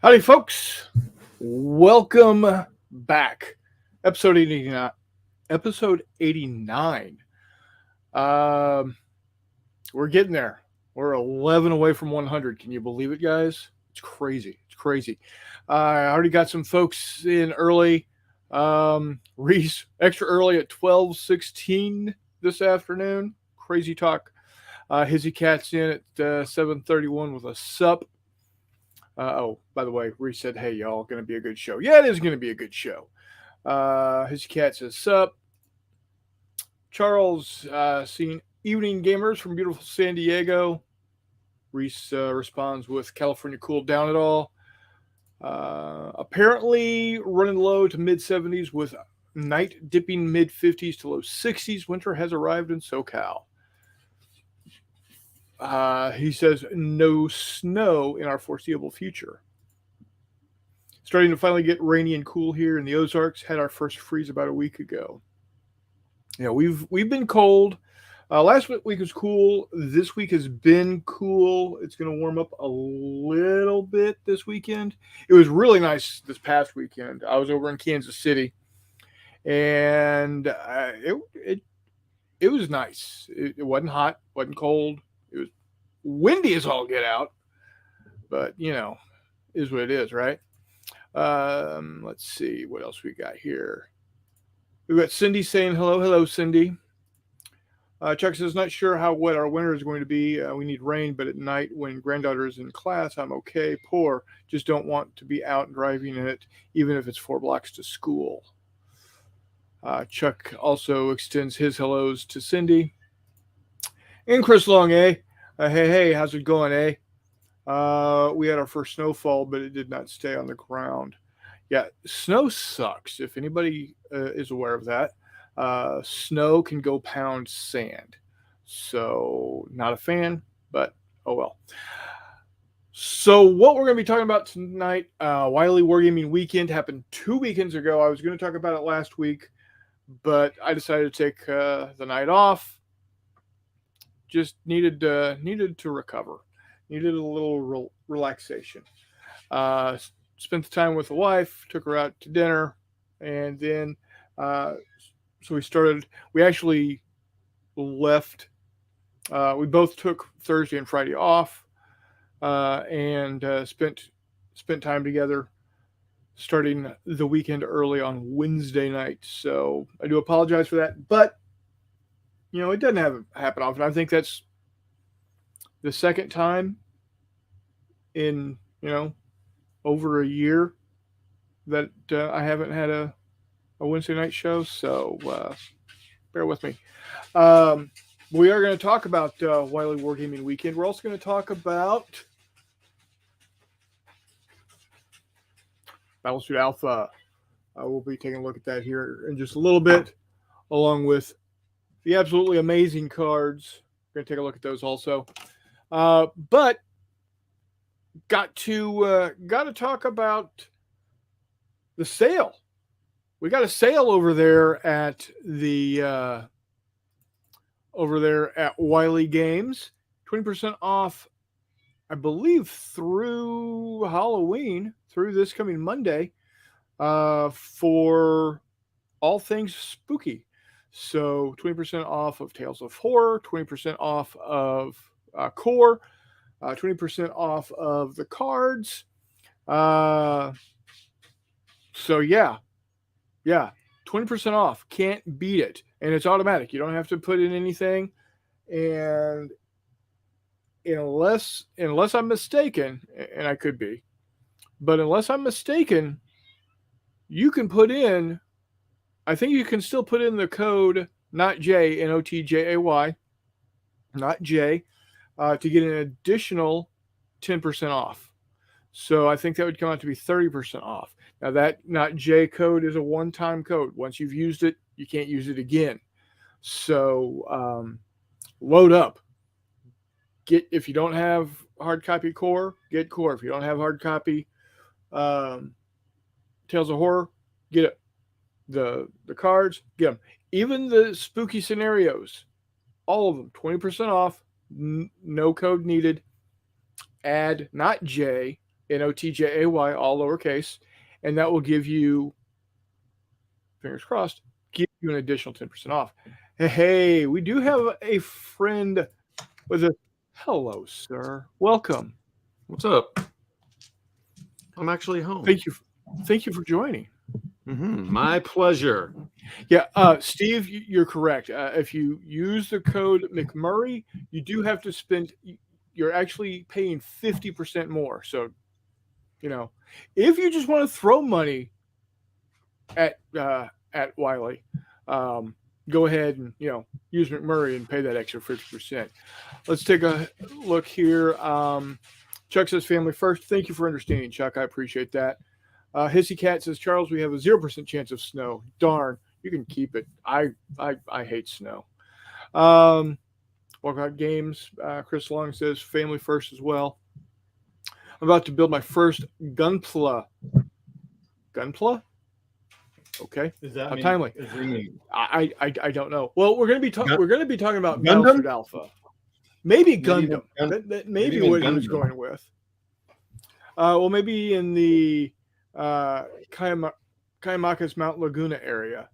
Howdy, folks. Welcome back. Episode 89. Episode 89. Um, we're getting there. We're 11 away from 100. Can you believe it, guys? It's crazy. It's crazy. I already got some folks in early. Reese, extra early at 12:16 this afternoon. Crazy talk. Hizzy Cat's in at 7:31 with a sup. By the way, Reese said, "Hey, y'all, going to be a good show." Yeah, it is going to be a good show. His cat says, "Sup." Charles, seeing evening gamers from beautiful San Diego. Reese responds with California cooled down at all. Apparently running low to mid 70s with night dipping mid 50s to low 60s. Winter has arrived in SoCal. He says no snow in our foreseeable future. Starting to finally get rainy and cool here in the Ozarks. Had our first freeze about a week ago. Yeah, we've been cold. Last week was cool. This week has been cool. It's going to warm up a little bit this weekend. It was really nice this past weekend. I was over in Kansas City, and it was nice. It wasn't hot, wasn't cold. It was windy as all get out, but is what it is, right? Let's see what else we got here. We've got Cindy saying hello. Hello, Cindy. Chuck says, not sure how wet our winter is going to be. We need rain, but at night when granddaughter is in class, I'm okay. Poor. Just don't want to be out driving in it, even if it's 4 blocks to school. Chuck also extends his hellos to Cindy. And Chris Long, eh? Hey, how's it going, eh? We had our first snowfall, but it did not stay on the ground. Yeah, snow sucks. If anybody is aware of that, snow can go pound sand. So, not a fan, but oh well. So, what we're going to be talking about tonight, Wiley Wargaming Weekend happened 2 weekends ago. I was going to talk about it last week, but I decided to take the night off. Just needed to recover. Needed a little relaxation. Spent the time with the wife, took her out to dinner, and then so we actually left. We both took Thursday and Friday off, and spent time together, starting the weekend early on Wednesday night. So I do apologize for that, but it doesn't happen often. I think that's the second time in over a year that I haven't had a Wednesday night show, so bear with me. We are going to talk about Wiley Wargaming Weekend. We're also going to talk about BattleSuit Alpha. We'll be taking a look at that here in just a little bit, along with the absolutely amazing cards. We're going to take a look at those also. But got to talk about the sale. We got a sale over there at Wiley Games, 20% off, I believe, through Halloween, through this coming Monday, for all things spooky. So 20% off of Tales of Horror, 20% off of Core, 20% off of the cards. So yeah, 20% off. Can't beat it. And it's automatic. You don't have to put in anything. And unless I'm mistaken, and I could be, but unless I'm mistaken, you can put in, I think you can still put in the code not J, NOTJAY, not J, to get an additional 10% off. So I think that would come out to be 30% off. Now that not J code is a one-time code. Once you've used it, you can't use it again. So load up. If you don't have hard copy Core, get Core. If you don't have hard copy Tales of Horror, get it. The cards, get them. Even the spooky scenarios, all of them, 20% off. No code needed. Add not J, NOTJAY, all lowercase, and that will give you, fingers crossed, give you an additional 10% off. Hey, we do have a friend with a hello, sir. Welcome. What's up? I'm actually home. Thank you for joining. My pleasure. Yeah, Steve, you're correct. If you use the code McMurray, you do have to spend. You're actually paying 50% more. So, if you just want to throw money at Wiley, go ahead and use McMurray and pay that extra 50%. Let's take a look here. Chuck says family first. Thank you for understanding, Chuck. I appreciate that. Hissy Cat says, Charles, we have a 0% chance of snow. Darn, you can keep it. I hate snow. Walkout Games. Chris Long says family first as well. I'm about to build my first Gunpla. Gunpla? Okay. Is that how timely? I don't know. Well, we're going to be talking about Gundam? BattleSuit Alpha. Maybe Gundam. That may be what he was going with. Well, maybe in the Kayamakas Mount Laguna area.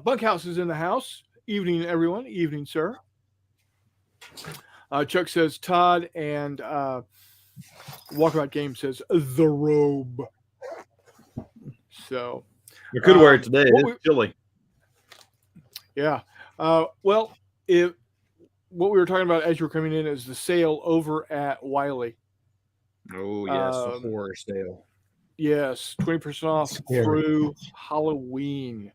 Bunkhouse is in the house. Evening, everyone. Evening, sir. Chuck says Todd, and Walkabout Game says the robe. So you could wear it today. It's chilly. Yeah. Well, what we were talking about as you were coming in is the sale over at Wiley. Oh yes, the horror sale. Yes, 20% off through Halloween.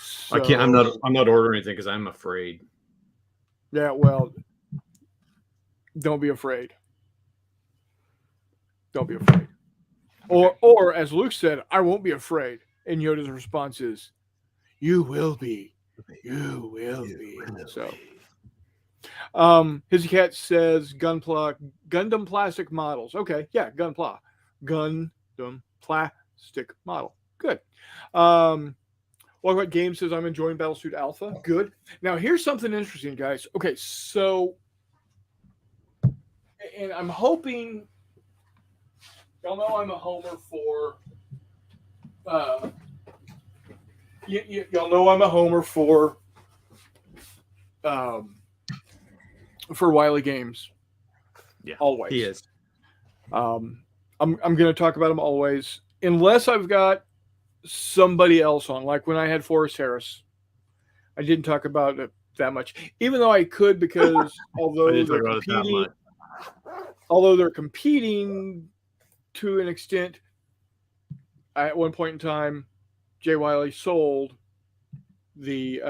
So, I can't. I'm not ordering anything because I'm afraid. Yeah, well, don't be afraid. Don't be afraid. Or as Luke said, I won't be afraid. And Yoda's response is, "You will be. You will be." So, Hissy Cat says Gundam plastic models. Okay, yeah, Gundam plastic model. Good. Walkabout Game says I'm enjoying BattleSuit Alpha. Good. Now here's something interesting, guys. Okay, so, and I'm hoping y'all know I'm a homer for. Y'all know I'm a homer for Wiley Games. Yeah, always. He is. I'm going to talk about them always, unless I've got somebody else on. Like when I had Forrest Harris, I didn't talk about it that much, even though I could, because although they're competing to an extent, at one point in time, Jay Wiley sold the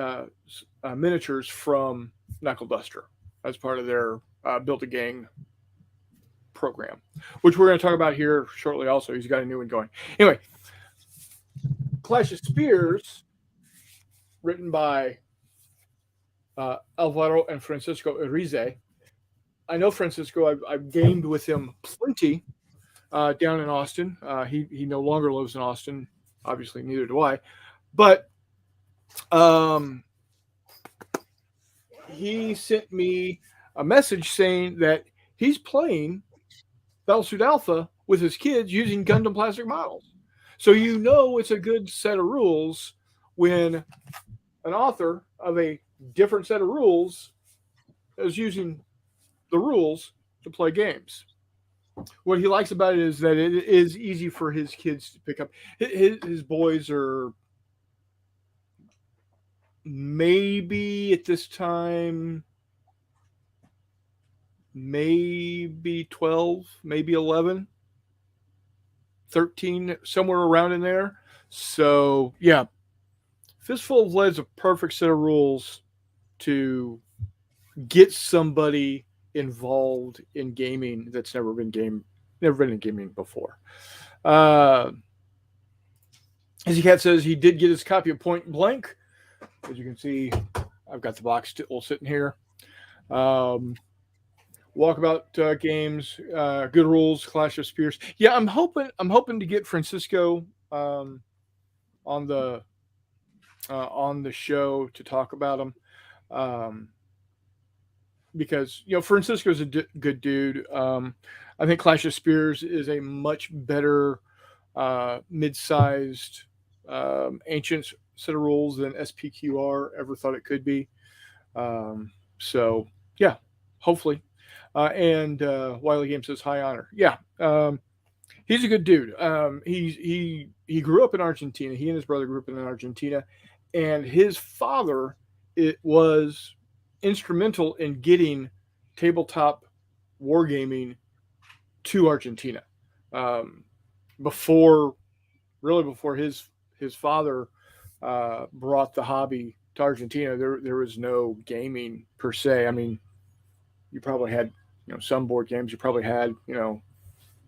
miniatures from Knuckle Duster as part of their Build a Gang program, which we're going to talk about here shortly. Also, he's got a new one going. Anyway, Clash of Spears, written by Alvaro and Francisco Urize. I know Francisco. I've gamed with him plenty down in Austin. He no longer lives in Austin. Obviously, neither do I. But he sent me a message saying that he's playing BattleSuit Alpha with his kids using Gundam plastic models. So it's a good set of rules when an author of a different set of rules is using the rules to play games. What he likes about it is that it is easy for his kids to pick up. His boys are maybe at this time, maybe 12, maybe 11, 13, somewhere around in there. So, yeah, Fistful of Lead's a perfect set of rules to get somebody involved in gaming that's never been in gaming before. Hissy Cat says he did get his copy of Point Blank. As you can see, I've got the box still sitting here. Walkabout Games, good rules, Clash of Spears. Yeah, I'm hoping to get Francisco on the show to talk about them, because Francisco's a good dude. I think Clash of Spears is a much better mid-sized ancient set of rules than SPQR ever thought it could be. So yeah, hopefully. And Wiley Game says high honor. Yeah, he's a good dude. He grew up in Argentina. He and his brother grew up in Argentina, and his father was instrumental in getting tabletop wargaming to Argentina. Before his father brought the hobby to Argentina, there was no gaming per se. I mean, you probably had some board games. You probably had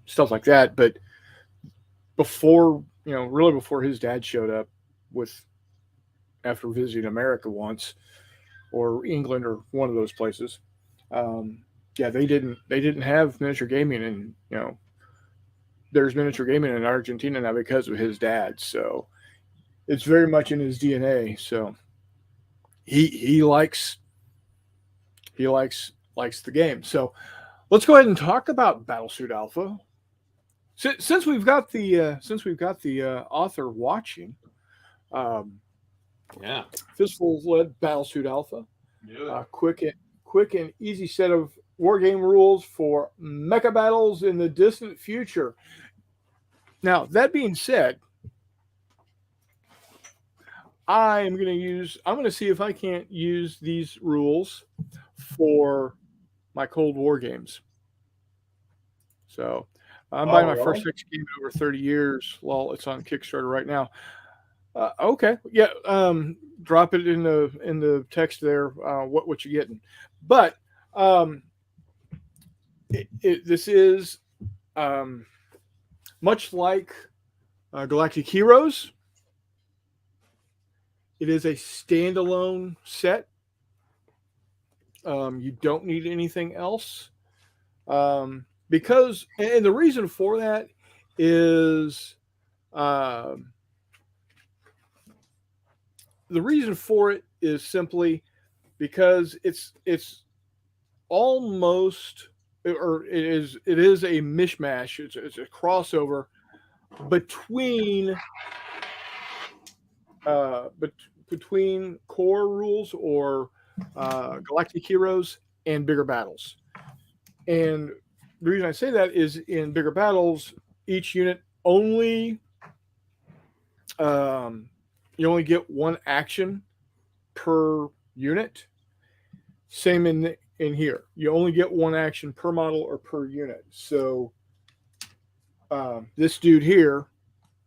stuff like that, but before really before his dad showed up after visiting America once, or England, or one of those places, yeah, they didn't have miniature gaming, and there's miniature gaming in Argentina now because of his dad. So it's very much in his DNA. So he likes the game. So let's go ahead and talk about BattleSuit Alpha. Since we've got the author watching, Yeah. Fistfuls led BattleSuit Alpha. Yeah. Quick and easy set of war game rules for mecha battles in the distant future. Now, that being said, I'm going to see if I can't use these rules for my Cold War games. So I'm buying my first X game in over 30 years. Well, it's on Kickstarter right now. Okay, yeah. Drop it in the text there. What you're getting, but this is much like Galactic Heroes. It is a standalone set. You don't need anything else. Because, and the reason for that is, the reason for it is simply because it's almost, or it is a mishmash. It's a crossover between between core rules, or Galactic Heroes, and Bigger Battles. And the reason I say that is, in Bigger Battles, each unit only you only get one action per unit. Same in here. You only get one action per model or per unit. So this dude here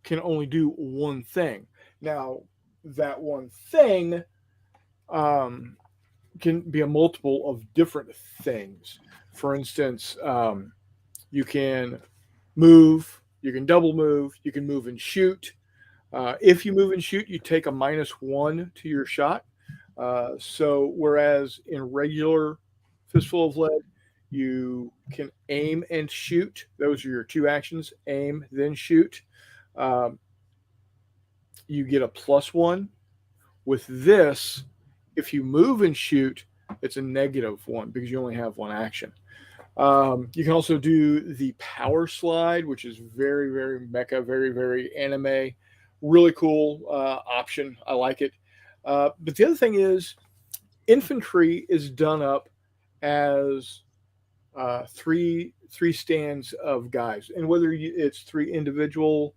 can only do one thing. Now, that one thing can be a multiple of different things. For instance, you can move, you can double move, you can move and shoot. If you move and shoot, you take a -1 to your shot. So whereas in regular Fistful of Lead, you can aim and shoot. Those are your two actions: aim, then shoot. You get a +1. With this, if you move and shoot, it's a -1 because you only have one action. You can also do the power slide, which is very, very mecha, very, very anime. Really cool option. I like it. But the other thing is, infantry is done up as three stands of guys, and whether it's 3 individual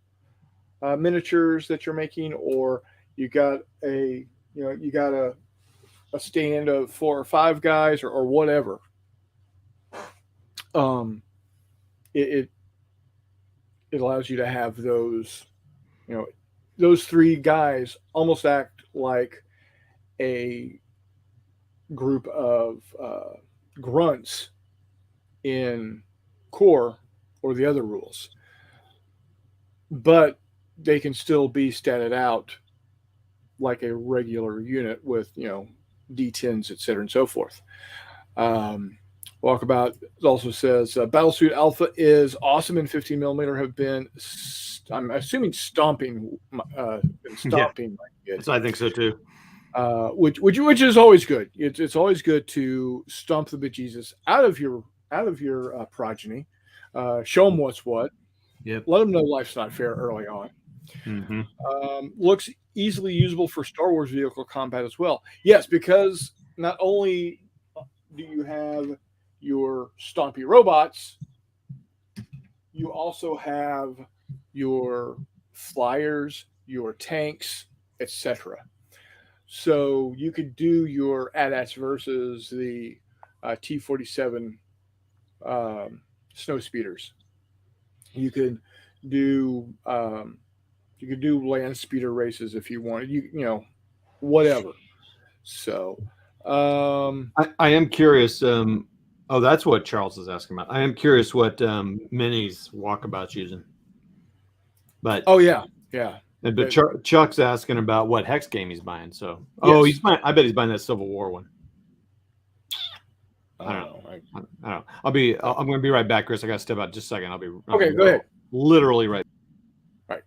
miniatures that you're making, or you got a stand of 4 or 5 guys, or whatever. It allows you to have those, those 3 guys almost act like a group of grunts in core or the other rules, but they can still be statted out like a regular unit with D10s, etc., and so forth. Walkabout also says BattleSuit Alpha is awesome, and 15mm have been, I'm assuming, stomping. Yeah. I think so too. Which is always good. It's always good to stomp the bejesus out of your progeny. Show them what's what. Yep. Let them know life's not fair early on. Mm-hmm. Looks easily usable for Star Wars vehicle combat as well. Yes, because not only do you have your stompy robots, you also have your flyers, your tanks, etc. So you could do your AT-ATs versus the T-47 snow speeders. You could do land speeder races if you wanted. Whatever. So I am curious. Oh, that's what Charles is asking about. I am curious what minis Walkabout's using. But oh yeah. but Chuck's asking about what hex game he's buying. So Yes. he's buying. I bet he's buying that Civil War one. I don't know. I don't know. I'm going to be right back, Chris. I got to step out just a second. Okay, go ahead. Literally right. Right.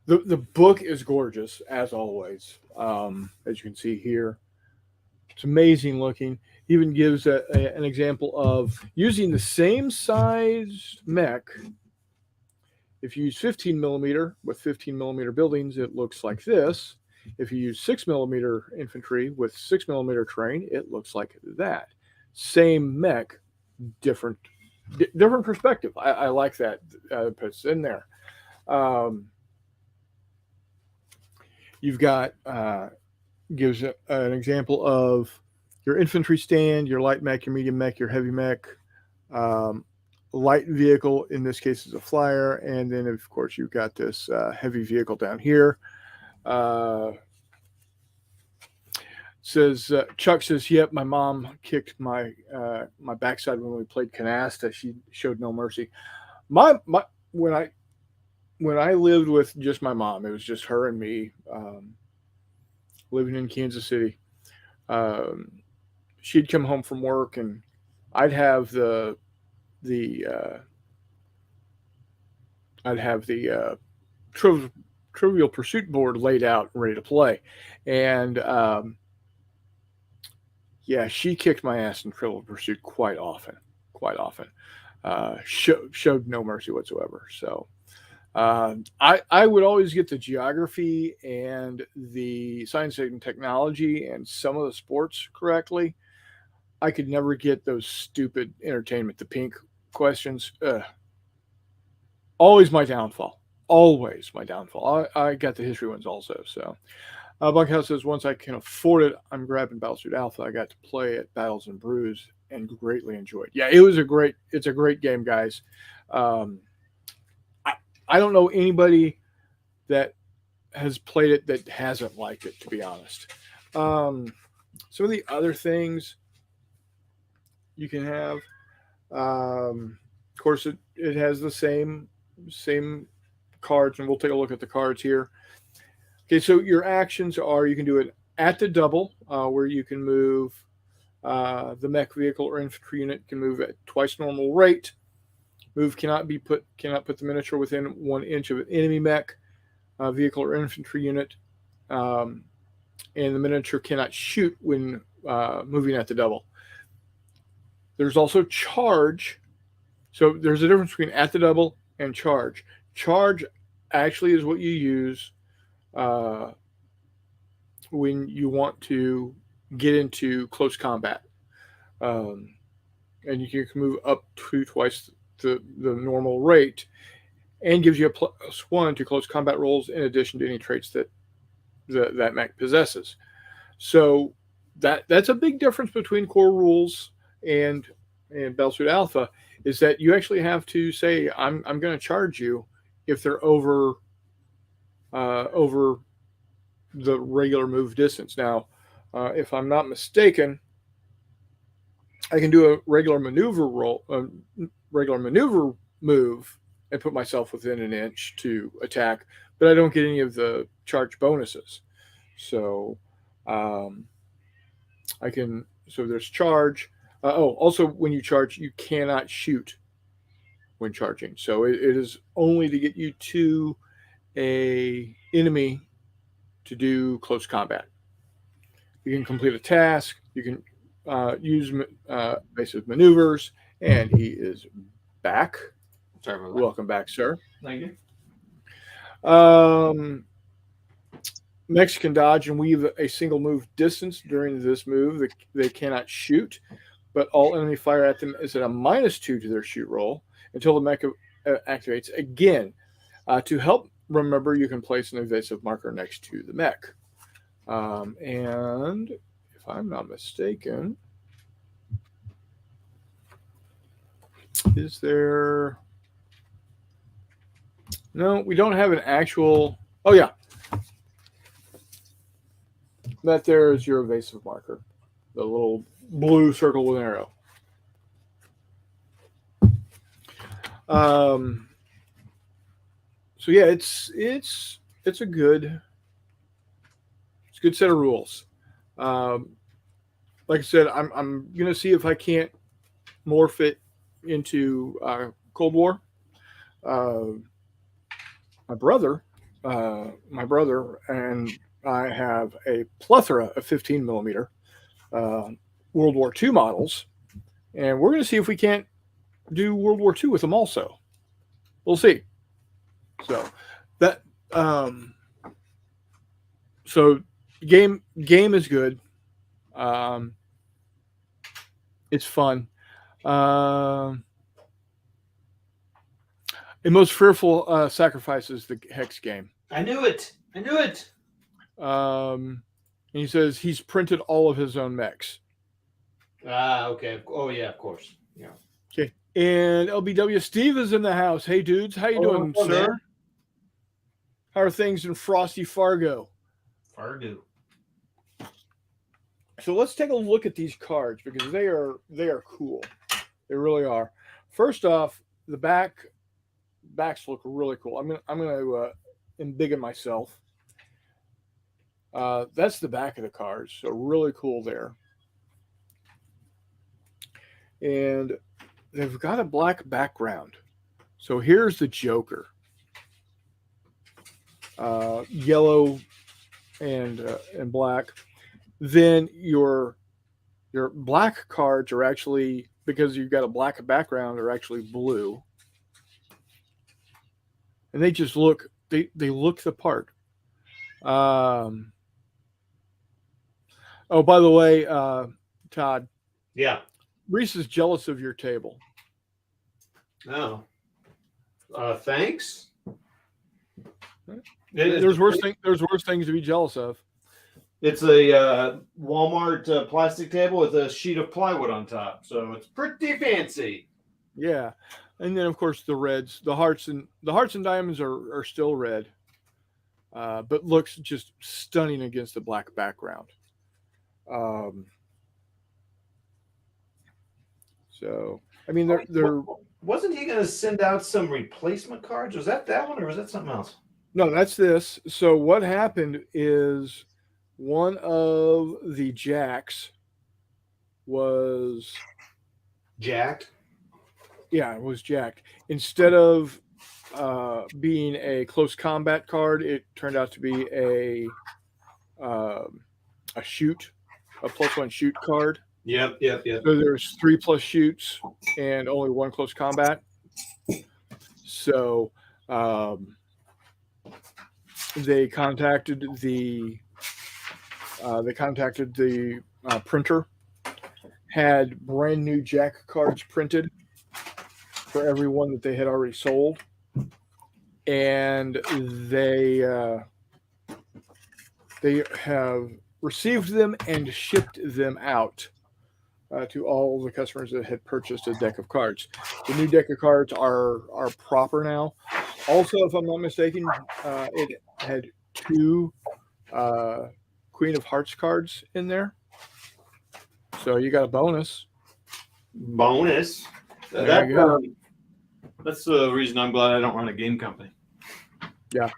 The book is gorgeous as always. As you can see here, it's amazing looking. Even gives an example of using the same size mech. If you use 15 millimeter with 15 millimeter buildings, it looks like this. If you use 6 millimeter infantry with 6 millimeter terrain, it looks like that. Same mech, different perspective. I like that. Puts in there. You've got gives an example of your infantry stand, your light mech, your medium mech, your heavy mech. Light vehicle in this case is a flyer, and then of course you've got this heavy vehicle down here. Chuck says, "Yep, my mom kicked my backside when we played canasta. She showed no mercy." When I lived with just my mom, it was just her and me, living in Kansas City. She'd come home from work, and I'd have the Trivial Pursuit board laid out and ready to play, and yeah, she kicked my ass in Trivial Pursuit quite often. Showed no mercy whatsoever. So I would always get the geography and the science and technology and some of the sports correctly. I could never get those stupid entertainment, the pink questions. Always my downfall. Always my downfall. I got the history ones also. So Bunkhouse says, once I can afford it, I'm grabbing BattleSuit Alpha. I got to play at Battles and Brews and greatly enjoyed. Yeah, it's a great game, guys. I don't know anybody that has played it that hasn't liked it, to be honest. Some of the other things you can have, of course, it has the same cards, and we'll take a look at the cards here. Okay, so your actions are, you can do it at the double, where you can move the mech vehicle or infantry unit can move at twice normal rate. Move cannot put the miniature within 1 inch of an enemy mech, vehicle or infantry unit, and the miniature cannot shoot when moving at the double. There's also charge. So there's a difference between at the double and charge. Charge actually is what you use when you want to get into close combat. And you can move up to twice the normal rate, and gives you a +1 to close combat rolls in addition to any traits that that mech possesses. So that's a big difference between core rules and BattleSuit Alpha, is that you actually have to say, I'm going to charge you if they're over the regular move distance. Now, if I'm not mistaken, I can do a regular maneuver move and put myself within 1 inch to attack, but I don't get any of the charge bonuses. So I can. So there's charge. Also when you charge, you cannot shoot when charging. So it is only to get you to a enemy to do close combat. You can complete a task. You can use basic maneuvers, And he is back. Sorry about Welcome back, sir. Thank you. Mechs can dodge and weave a single move distance during this move. They cannot shoot, but all enemy fire at them is at a -2 to their shoot roll until the mech activates again. To help remember, you can place an evasive marker next to the mech. And if I'm not mistaken, is there... No, we don't have an actual... Oh, yeah. That there is your evasive marker. The little blue circle with an arrow. So yeah, it's a good set of rules. Like I said, I'm gonna see if I can't morph it into Cold War. My brother and I have a plethora of 15 millimeter World War II models, and we're going to see if we can't do World War II with them also. We'll see. So that game is good. It's fun. The most fearful sacrifice is the Hex game. I knew it. And he says he's printed all of his own mechs. Okay. Oh yeah, of course. Yeah. Okay. And LBW Steve is in the house. Hey dudes, how you doing, sir? Man. How are things in frosty Fargo? So let's take a look at these cards because they are cool. They really are. First off, the backs look really cool. I'm gonna embiggen myself. That's the back of the cards, so really cool there. And they've got a black background. So here's the Joker. Yellow and black. Then your black cards are actually, because you've got a black background, are actually blue. And they just look, they look the part. Oh, by the way, Todd. Yeah. Reese is jealous of your table. Oh. Thanks. There's worse things to be jealous of. It's a Walmart plastic table with a sheet of plywood on top, so it's pretty fancy. Yeah, and then of course the reds, the hearts and diamonds are still red, but looks just stunning against the black background. So I mean, they're wasn't he going to send out some replacement cards? Was that one, or was that something else? No, that's this. So what happened is one of the jacks was jacked. Yeah, it was jacked. Instead of being a close combat card, it turned out to be a shoot, a +1 shoot card. Yep. So there's 3+ shoots and only 1 close combat. So they contacted the printer, had brand new jack cards printed for everyone that they had already sold, and they have received them and shipped them out to all the customers that had purchased a deck of cards. The new deck of cards are proper now. Also, if I'm not mistaken, it had 2 Queen of Hearts cards in there, so you got a bonus. That's the reason I'm glad I don't run a game company. Yeah.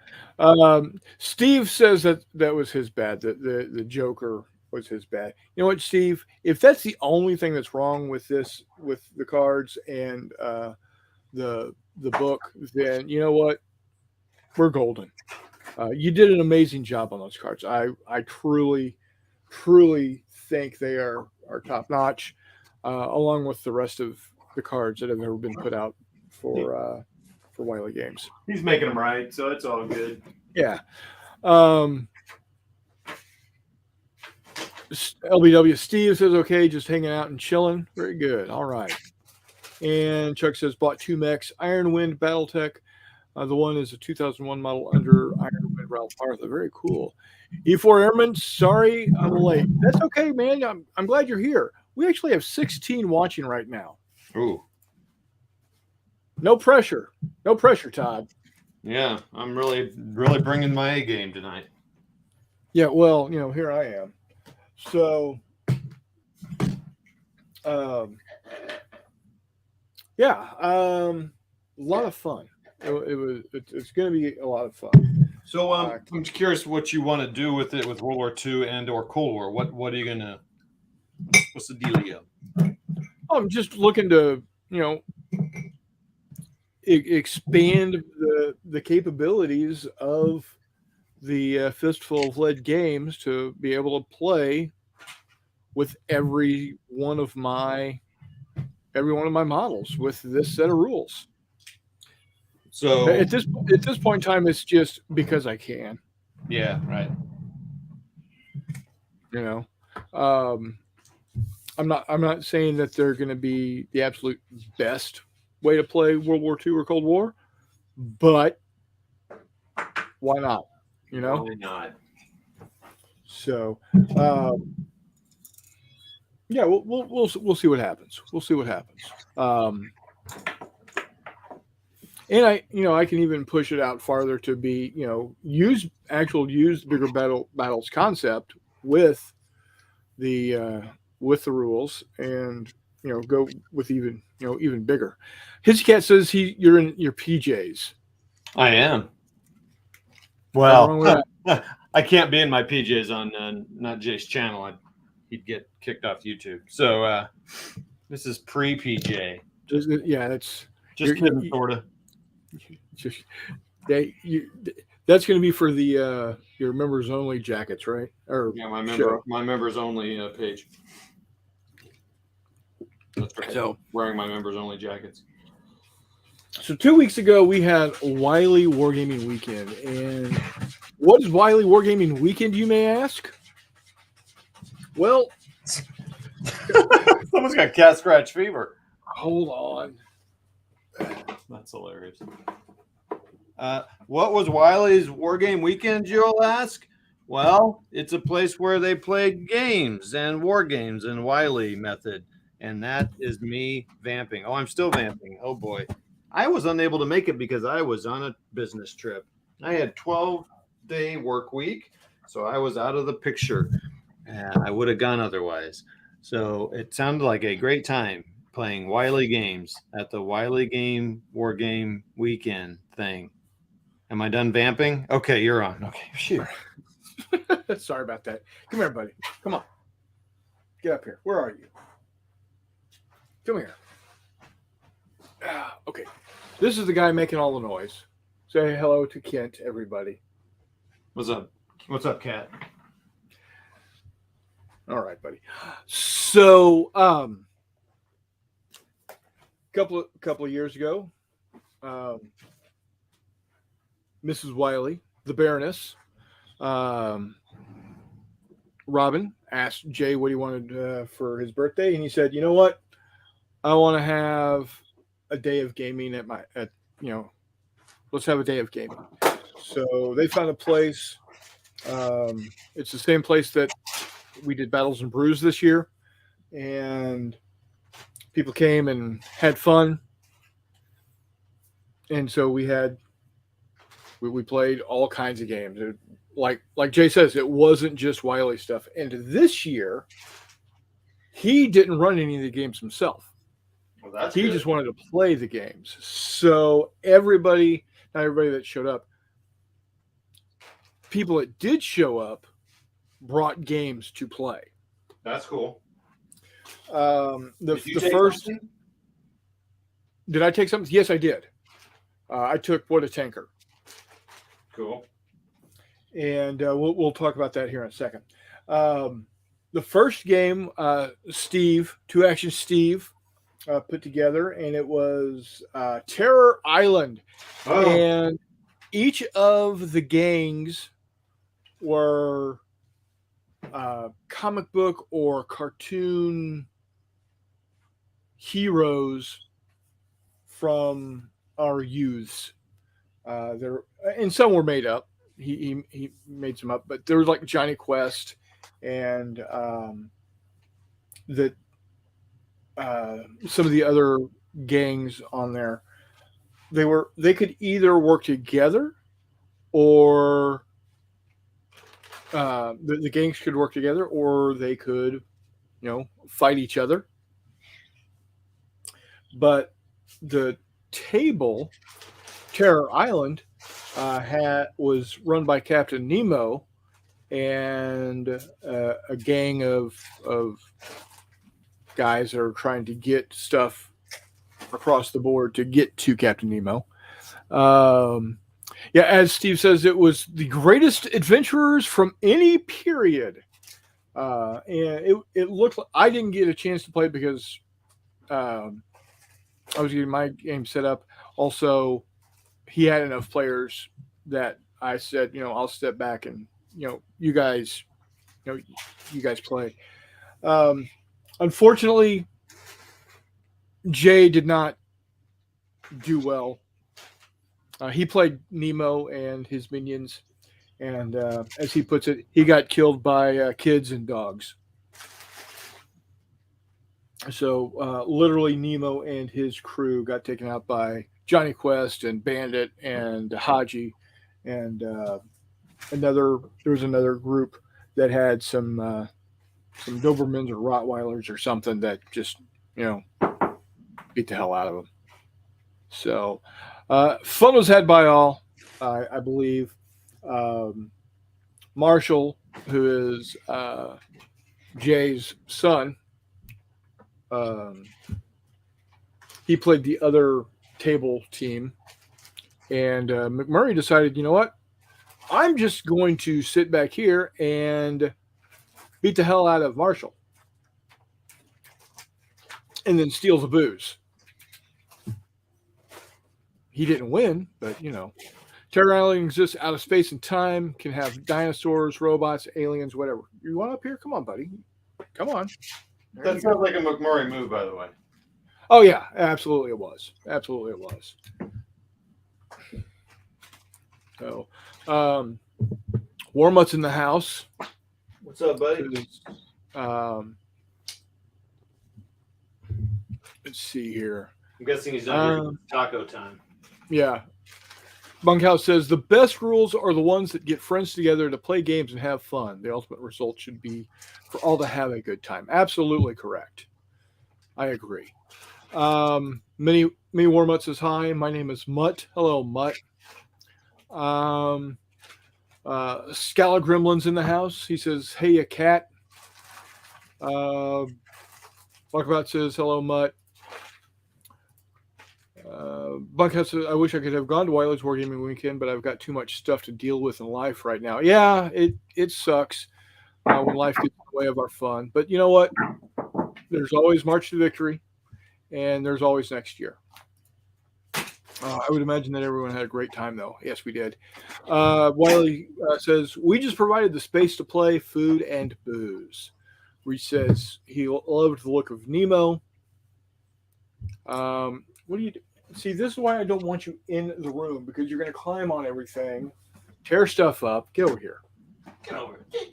Steve says that was his bad. The Joker was his bad. You know what, Steve? If that's the only thing that's wrong with this, with the cards and the book, then you know what? We're golden. You did an amazing job on those cards. I truly think they are top notch, along with the rest of the cards that have ever been put out for Wiley Games. He's making them right, so it's all good. Yeah. LBW Steve says, okay, just hanging out and chilling. Very good. All right. And Chuck says, bought 2 mechs, Iron Wind Battletech. The one is a 2001 model under Iron Wind Ralph Partha. Very cool. E4 Airman, sorry I'm late. That's okay, man. I'm glad you're here. We actually have 16 watching right now. Ooh. No pressure. No pressure, Todd. Yeah, I'm really bringing my A game tonight. Yeah, well, here I am. So, a lot of fun. It's going to be a lot of fun. So, I'm curious what you want to do with it with World War II and or Cold War. What are you gonna? What's the dealio? I'm just looking to, expand the capabilities of the Fistful of Lead games to be able to play with every one of my models with this set of rules. So at this point in time, it's just because I can. Yeah, right. I'm not saying that they're going to be the absolute best way to play World War II or Cold War, but why not? Why not? So, we'll see what happens. We'll see what happens. And I can even push it out farther to be, use bigger battles concept with the rules, and go with even bigger. His cat says you're in your PJs. I am. Well, I can't be in my PJs on not Jay's channel. He'd get kicked off YouTube. So this is pre-PJ. That's just kidding, sorta. That's going to be for the your members only jackets, right? Or my members only page. That's right. So wearing my members only jackets. So 2 weeks ago we had Wiley Wargaming Weekend, and what is Wiley Wargaming Weekend, you may ask? Well, someone's got cat scratch fever. Hold on. That's hilarious. What was Wiley's Wargame Weekend, you'll ask? Well, it's a place where they play games and war games and Wiley method. And that is me vamping. Oh, I'm still vamping. Oh, boy. I was unable to make it because I was on a business trip. I had 12-day work week, so I was out of the picture. And I would have gone otherwise. So it sounded like a great time playing Wiley games at the Wiley War Game Weekend thing. Am I done vamping? Okay, you're on. Okay, shoot. Sorry about that. Come here, buddy. Come on. Get up here. Where are you? Come here. Okay. This is the guy making all the noise. Say hello to Kent, everybody. What's up? What's up, Cat? All right, buddy. So, couple of years ago, Mrs. Wiley, the Baroness, Robin asked Jay what he wanted for his birthday, and he said, "You know what? I want to have a day of gaming let's have a day of gaming." So they found a place. It's the same place that we did Battles and Brews this year, and people came and had fun. And so we played all kinds of games. Like Jay says, it wasn't just Wiley stuff. And this year, he didn't run any of the games himself. Well, he just wanted to play the games. So not everybody that showed up, people that did show up brought games to play. That's cool. The first something? Did I take something? Yes, I did. I took What a Tanker. Cool. And we'll talk about that here in a second. The first game, Steve, 2 Action Steve, put together, and it was Terror Island. Oh, And each of the gangs were comic book or cartoon heroes from our youths. There and some were made up. He made some up, but there was like Johnny Quest and the some of the other gangs on there. They could either work together or the gangs could work together, or they could, fight each other. But the table, Terror Island, was run by Captain Nemo and a gang of guys that are trying to get stuff across the board to get to Captain Nemo. Yeah, as Steve says, it was the greatest adventurers from any period. And it looked like I didn't get a chance to play it because I was getting my game set up. Also, he had enough players that I said, I'll step back and, you guys play. Unfortunately, Jay did not do well. He played Nemo and his minions, and as he puts it, he got killed by kids and dogs. So literally, Nemo and his crew got taken out by Johnny Quest and Bandit and Haji, and there was another group that had some Dobermans or Rottweilers or something that just beat the hell out of them. So fun was had by all, I believe. Marshall, who is Jay's son, he played the other table team, and McMurray decided, you know what, I'm just going to sit back here and beat the hell out of Marshall, and then steal the booze. He didn't win, but Terror Island exists out of space and time, can have dinosaurs, robots, aliens, whatever. You want up here? Come on, buddy. Come on. That sounds like a McMurray move, by the way. Oh, yeah. Absolutely it was. Absolutely it was. So, Warmut's in the house. What's up, buddy? Let's see here. I'm guessing he's done here taco time. Yeah. Bunkhouse says the best rules are the ones that get friends together to play games and have fun. The ultimate result should be for all to have a good time. Absolutely correct. I agree. Mini Warmut says hi. My name is Mutt. Hello, Mutt. Scala Gremlin's in the house. He says, hey, a cat. Walkabout says, hello, Mutt. Bunkhouse says, I wish I could have gone to Wiley's Wargaming Weekend, but I've got too much stuff to deal with in life right now. Yeah, it sucks when life gets in the way of our fun. But you know what? There's always March to Victory, and there's always next year. I would imagine that everyone had a great time, though. Yes, we did. Wiley says, we just provided the space to play, food, and booze. Reese says he loved the look of Nemo. What do you do? See, this is why I don't want you in the room, because you're going to climb on everything, tear stuff up. Get over here. Get over here.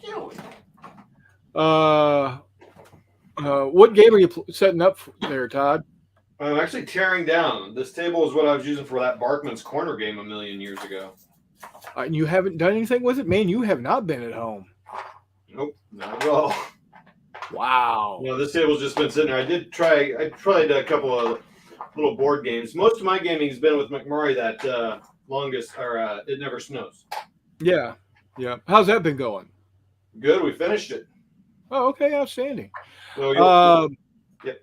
What game are you setting up there, Todd? I'm actually tearing down. This table is what I was using for that Barkman's Corner game a million years ago. And you haven't done anything with it? Man, you have not been at home. Nope, not at all. Wow. This table's just been sitting there. I tried a couple of little board games. Most of my gaming has been with McMurray, that longest, or It Never Snows. Yeah. How's that been going? Good. We finished it. Oh, okay. Outstanding. So yep.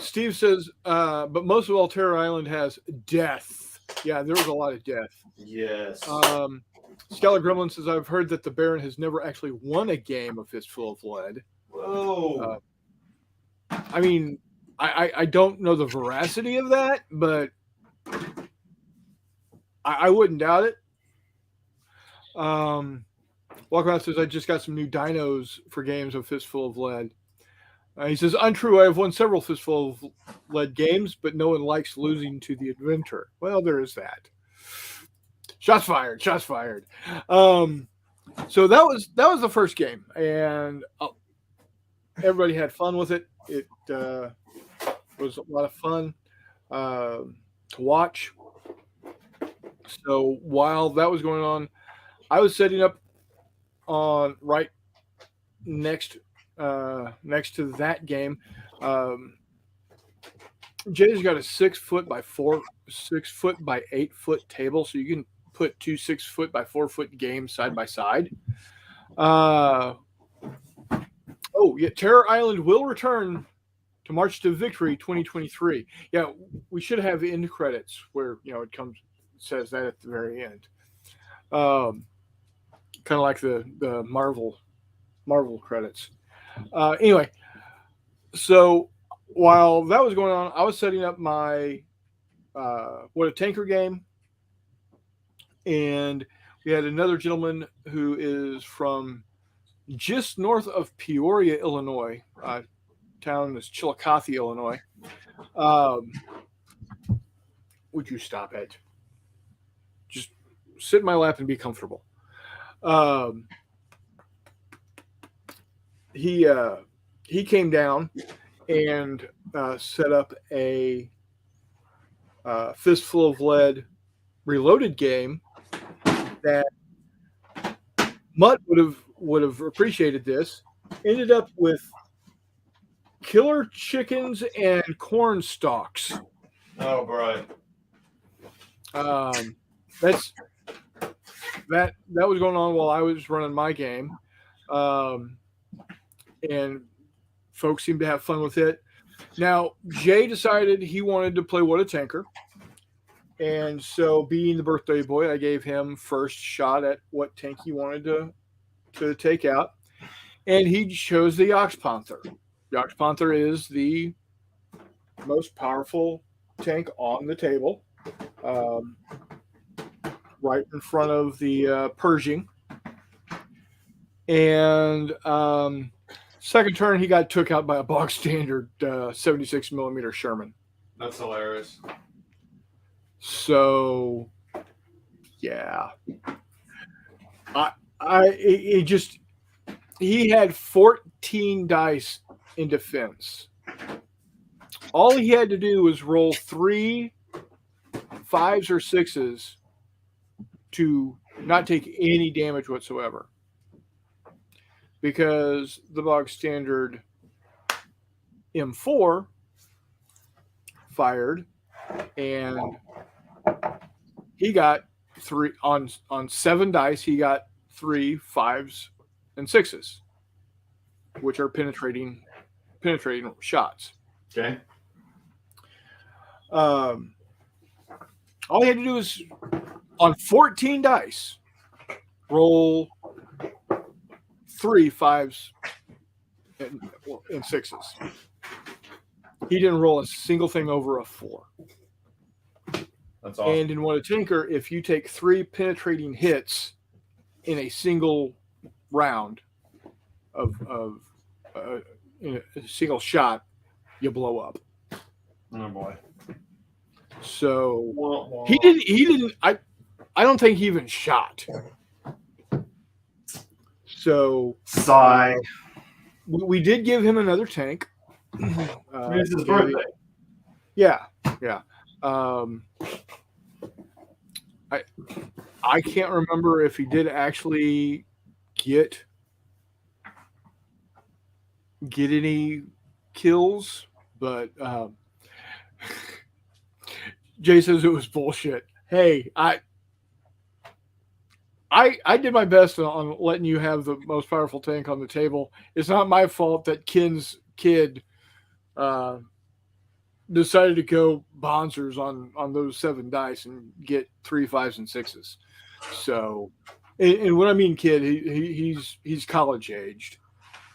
Steve says, but most of all, Terror Island has death. Yeah, there was a lot of death. Yes. Scala Gremlin says, I've heard that the Baron has never actually won a game of Fistful of Lead. Whoa. I mean, I don't know the veracity of that, but I wouldn't doubt it. Walkabout says, I just got some new dinos for games of Fistful of Lead. He says, untrue, I have won several Fistful of Lead games, but no one likes losing to the inventor. Well, there is that. Shots fired, shots fired. So that was the first game, and everybody had fun with it. It was a lot of fun to watch. So while that was going on, I was setting up on right next to that game. Jay's got a 6 foot by 6 foot by 8 foot table, so you can put two 6 foot by 4 foot games side by side. Oh yeah, Terror Island will return to March to Victory 2023. Yeah, we should have end credits where it says that at the very end. Kind of like the Marvel credits. Anyway, so while that was going on, I was setting up my What a Tanker game, and we had another gentleman who is from just north of Peoria, Illinois. Town is Chillicothe, Illinois. Would you stop it? Just sit in my lap and be comfortable. He came down and set up a Fistful of Lead Reloaded game that Mutt would have appreciated. This ended up with killer chickens and corn stalks. Oh, bro. That was going on while I was running my game, and folks seemed to have fun with it. Now Jay decided he wanted to play What a Tanker, and so being the birthday boy, I gave him first shot at what tank he wanted to take out, and he chose the Ox Panther. The Ox Panther is the most powerful tank on the table, right in front of the Pershing. And second turn, he got took out by a box standard 76 millimeter Sherman. That's hilarious. So, yeah, he had 14 dice in defense. All he had to do was roll 3 5s or 6s to not take any damage whatsoever, because the box standard M4 fired, and he got 3 on 7 dice. He got 3 5s and 6s, which are penetrating shots. Okay. All he had to do was, on 14 dice, roll 3 5s and 6s. He didn't roll a single thing over a 4. That's awesome. And in What a Tinker, if you take 3 penetrating hits in a single round of in a single shot, you blow up. Oh boy. So he didn't. I don't think he even shot. So sigh. We did give him another tank. It's his birthday. Yeah. I can't remember if he did actually get any kills, but Jay says it was bullshit. Hey, I did my best on letting you have the most powerful tank on the table. It's not my fault that Ken's kid decided to go bonzers on those 7 dice and get 3 5s and 6s. So, and when I mean kid, he's college aged.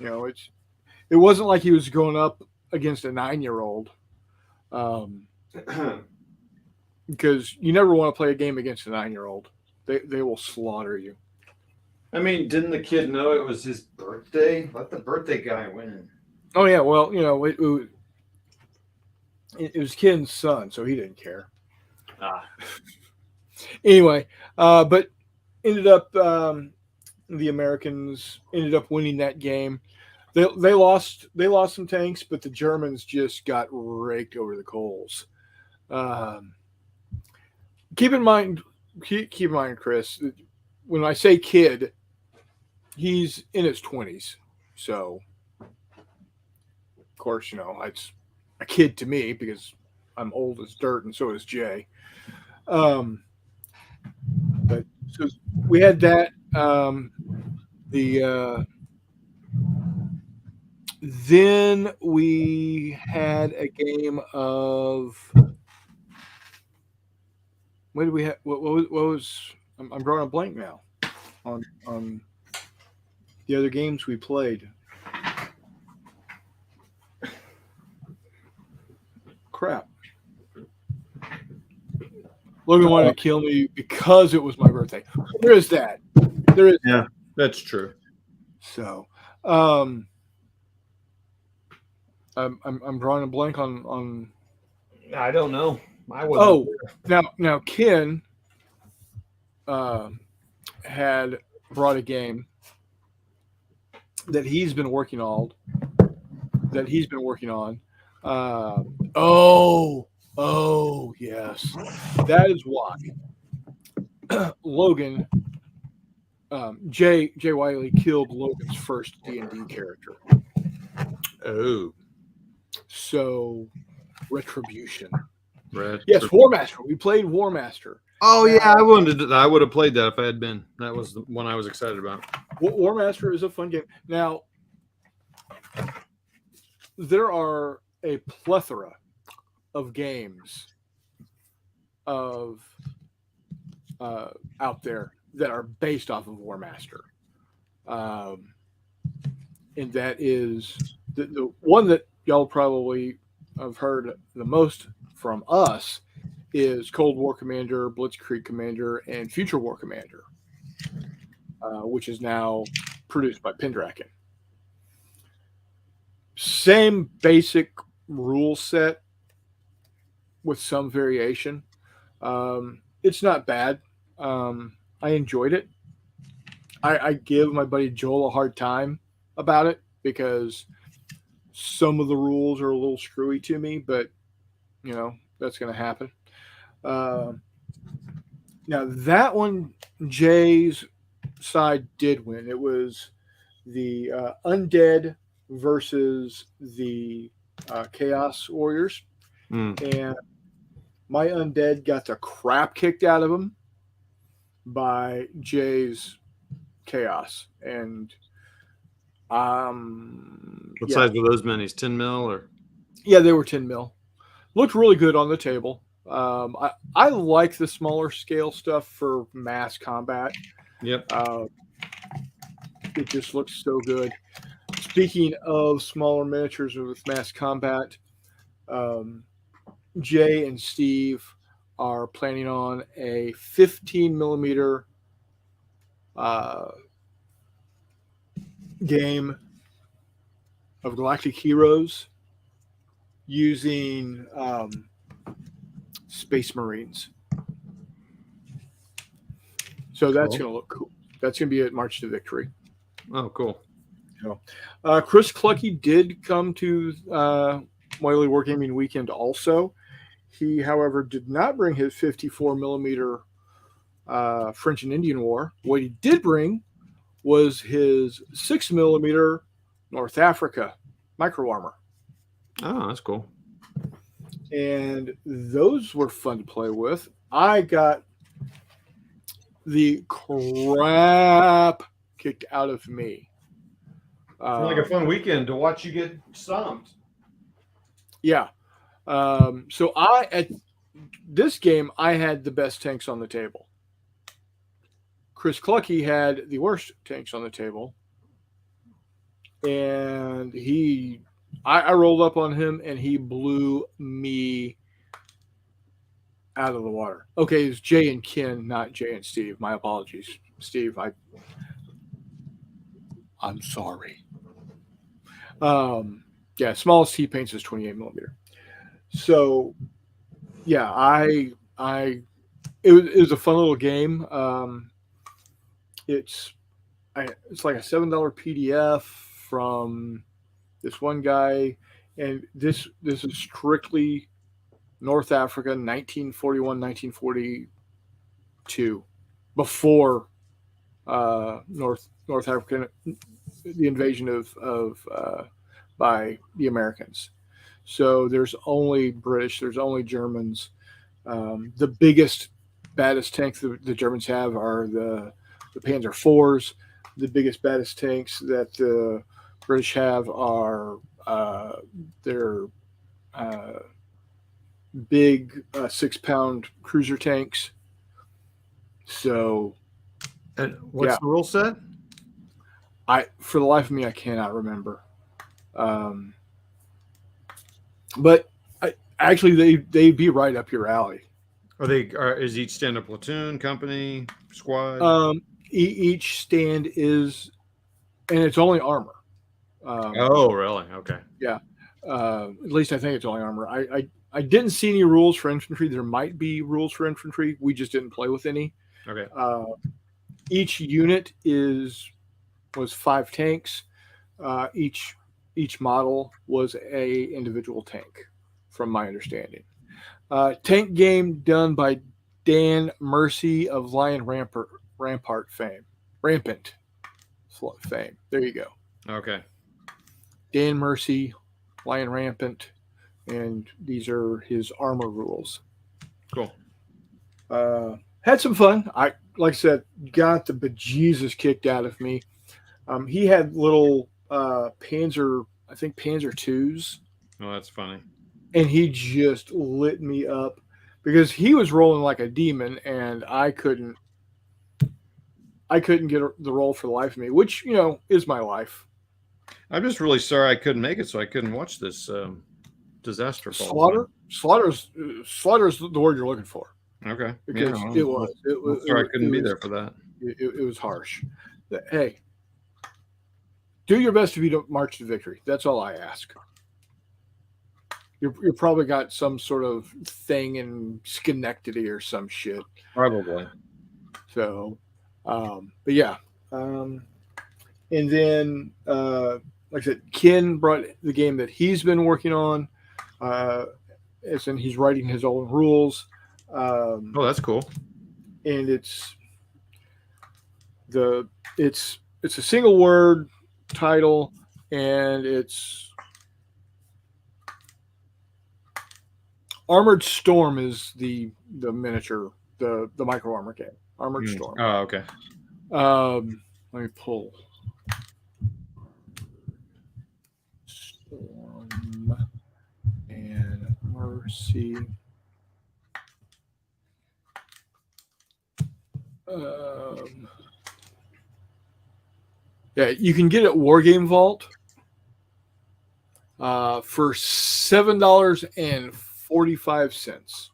It wasn't like he was going up against a 9-year-old, because you never want to play a game against a 9-year-old. They will slaughter you. I mean, didn't the kid know it was his birthday? Let the birthday guy win. Oh yeah, well, it was Ken's son, so he didn't care. Anyway, but ended up the Americans ended up winning that game. They lost some tanks, but the Germans just got raked over the coals. Keep in mind, Chris, when I say kid, he's in his 20s. So, of course, it's a kid to me because I'm old as dirt, and so is Jay. But so we had that. Then we had a game of. What did we have? What was? I'm drawing a blank now on the other games we played. Crap. Logan wanted to kill me because it was my birthday. There is that. There is. Yeah, that's true. So, I'm drawing a blank on. I don't know. I wasn't. Now Ken had brought a game that he's been working on. Oh yes, that is why Logan, Jay Wiley killed Logan's first D&D character. Oh, so retribution. Yes, War Master. We played War Master. Oh yeah, I would have played that if I had been. That was the one I was excited about. War Master is a fun game. Now, there are a plethora of games out there that are based off of War Master, and that is the one that y'all probably have heard the most from us is Cold War Commander, Blitzkrieg Commander, and Future War Commander, which is now produced by Pendragon. Same basic rule set with some variation. It's not bad. I enjoyed it. I give my buddy Joel a hard time about it because some of the rules are a little screwy to me, but that's going to happen. Now that one, Jay's side did win. It was the Undead versus the Chaos Warriors. And my Undead got the crap kicked out of him by Jay's Chaos. And what size were those minis? 10 mil or? Yeah, they were 10 mil. Looked really good on the table. I like the smaller scale stuff for mass combat. Yep. It just looks so good. Speaking of smaller miniatures with mass combat, Jay and Steve are planning on a 15 millimeter game of Galactic Heroes using Space Marines. So that's going to look cool. That's going to be at March to Victory. Oh, cool. Chris Clucky did come to Wiley Wargaming Weekend also. He, however, did not bring his 54 millimeter French and Indian War. What he did bring was his 6 millimeter North Africa micro armor. Oh, that's cool. And those were fun to play with. I got the crap kicked out of me. Like a fun weekend to watch you get stomped. Yeah. So at this game, I had the best tanks on the table. Chris Clucky had the worst tanks on the table. And he I rolled up on him and he blew me out of the water. Okay, it's Jay and Ken, not Jay and Steve. My apologies, Steve. I'm sorry. Yeah, smallest he paints is 28 millimeter. So yeah, it was a fun little game. It's like a $7 PDF from this one guy, and this is strictly North Africa, 1941, 1942, before North Africa, the invasion of by the Americans. So there's only British, there's only Germans. The biggest, baddest tanks the Germans have are the Panzer IVs. The biggest, baddest tanks that the British have are their big 6-pound cruiser tanks. So, and what's the rule set? For the life of me, I cannot remember. But actually, they'd be right up your alley. Is each stand a platoon, company, squad? Each stand is, and it's only armor. Oh, really? Okay. Yeah. At least I think it's only armor. I didn't see any rules for infantry. There might be rules for infantry. We just didn't play with any. Okay. Each unit was 5 tanks. Each model was a individual tank, from my understanding. Tank game done by Dan Mercy of Lion Rampant fame. There you go. Okay. Dan Mercy, Lion Rampant, and these are his armor rules. Cool. Had some fun. Like I said, got the bejesus kicked out of me. He had little Panzer IIs. Oh, that's funny. And he just lit me up because he was rolling like a demon, and I couldn't get the roll for the life of me, which is my life. I'm just really sorry I couldn't make it, so I couldn't watch this disaster. Slaughter is the word you're looking for. Okay, because it was. Sorry, I couldn't be there for that. It was harsh. Hey, do your best if you don't march to victory. That's all I ask. You're probably got some sort of thing in Schenectady or some shit. Probably. So, but yeah. And then, like I said, Ken brought the game that he's been working on. As in he's writing his own rules. Oh, that's cool. And it's a single word title, and it's Armored Storm is the miniature, the micro armor game. Armored Storm. Oh, okay. Let me pull Storm and Mercy. Yeah, you can get it at Wargame Vault for $7.45.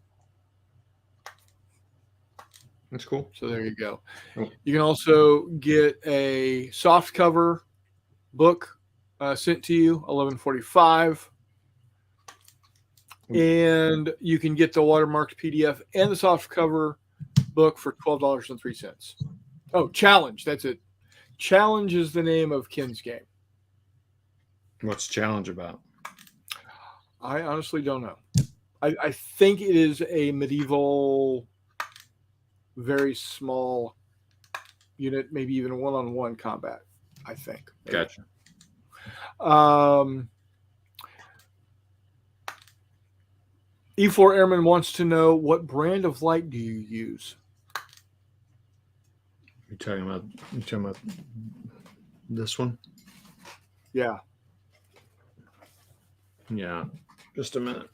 That's cool. So there you go. Cool. You can also get a soft cover book sent to you, $11.45. And you can get the watermarked PDF and the soft cover book for $12.03. Oh, Challenge. That's it. Challenge is the name of Ken's game. What's Challenge about? I honestly don't know. I think it is a medieval, very small unit, maybe even one-on-one combat, I think. Gotcha. E4 Airman wants to know, what brand of light do you use? You're talking about this one? Yeah. Yeah. Just a minute.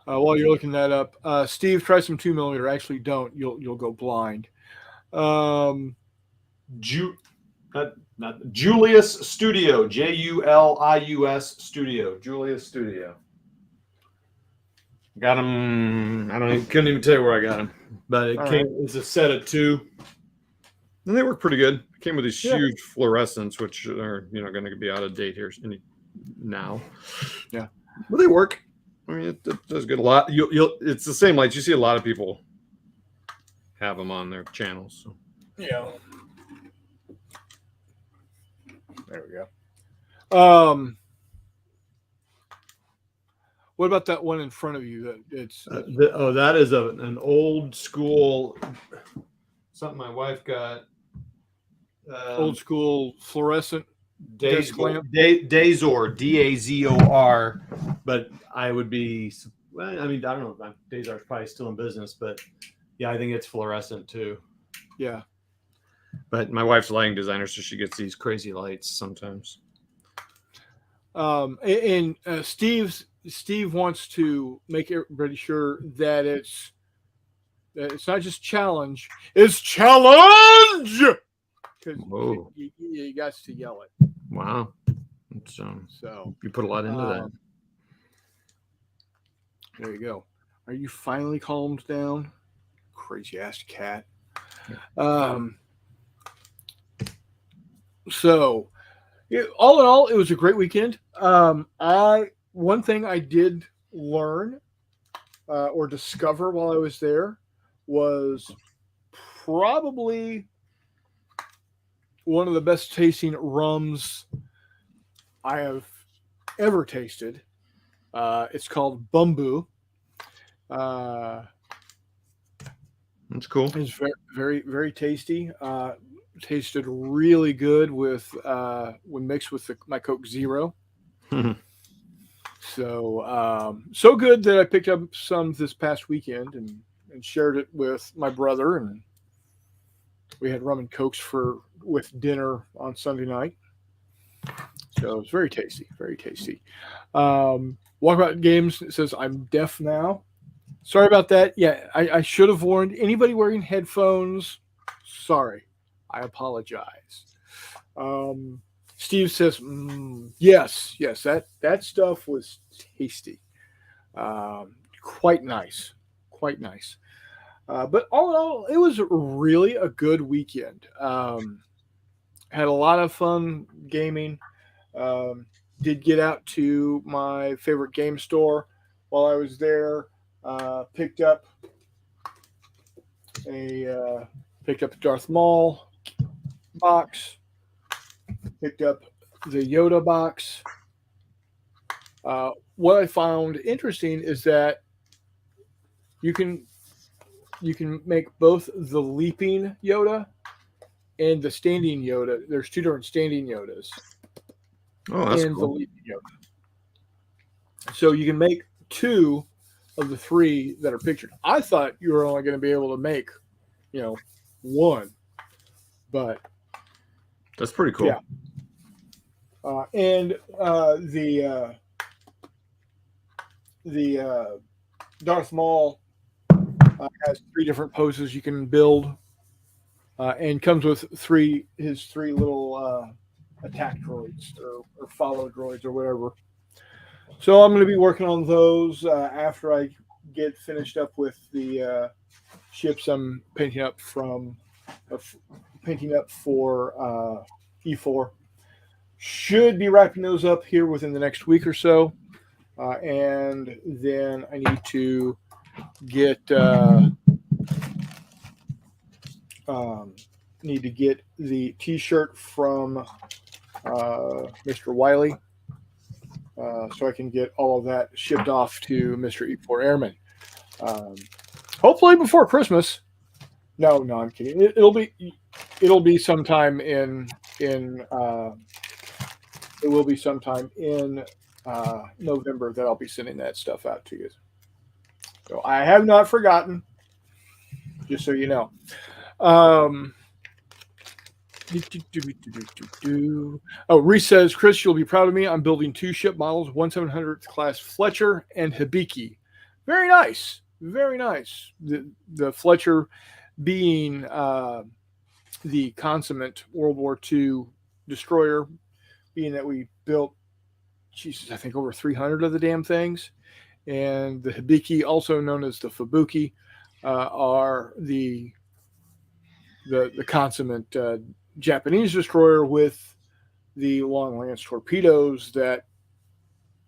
While you're looking that up, Steve, try some 2mm. Actually, don't. You'll go blind. Not Julius Studio, Julius Studio, Julius Studio. Got them. Couldn't even tell you where I got them, but it's a set of 2, and they work pretty good. It came with these huge fluorescents, which are going to be out of date here now. Yeah, but they work. I mean, it does good. A lot. It's the same lights. You see a lot of people have them on their channels. So. Yeah. There we go. What about that one in front of you? That is an old school something my wife got. Old school fluorescent desk lamp. Dazor, Dazor. But I would be. Well, I mean, I don't know. Dazor is probably still in business, but yeah, I think it's fluorescent too. Yeah. But my wife's a lighting designer, so she gets these crazy lights sometimes. And Steve wants to make everybody sure that it's not just challenge, it's challenge. Because you got to yell it. Wow. So you put a lot into that. There you go. Are you finally calmed down? Crazy ass cat. So, all in all, it was a great weekend. One thing I did learn or discover while I was there was probably one of the best tasting rums I have ever tasted. It's called Bumbu. That's cool. It's very, very, very tasty. Tasted really good with when mixed with my Coke Zero. So good that I picked up some this past weekend and shared it with my brother, and we had rum and Cokes with dinner on Sunday night. So it's very tasty, very tasty. Walkabout Games says I'm deaf now. Sorry about that. Yeah, I should have warned anybody wearing headphones. Sorry. I apologize. Steve says, yes, that stuff was tasty. Quite nice. But all in all, it was really a good weekend. Had a lot of fun gaming. Did get out to my favorite game store while I was there. Picked up the Darth Maul box, picked up the Yoda box. What I found interesting is that you can make both the leaping Yoda and the standing Yoda. There's 2 different standing Yodas. Oh, that's and cool. The leaping Yoda. So you can make 2 of the 3 that are pictured. I thought you were only going to be able to make, 1, but that's pretty cool. Yeah. And the Darth Maul has 3 different poses you can build, and comes with his 3 little attack droids or follow droids or whatever. So I'm going to be working on those after I get finished up with the ships I'm painting up for E4. Should be wrapping those up here within the next week or so, and then I need to get the T-shirt from Mr. Wiley, so I can get all of that shipped off to Mr. E4 Airman. Hopefully before Christmas. No, I'm kidding. It'll be sometime in November that I'll be sending that stuff out to you. So I have not forgotten, just so you know. Reese says, Chris, you'll be proud of me. I'm building 2 ship models, 1700th class Fletcher and Hibiki. Very nice. Very nice. The Fletcher being the consummate World War II destroyer, being that we built, Jesus, I think over 300 of the damn things. And the Hibiki, also known as the Fubuki, are the consummate Japanese destroyer with the long lance torpedoes that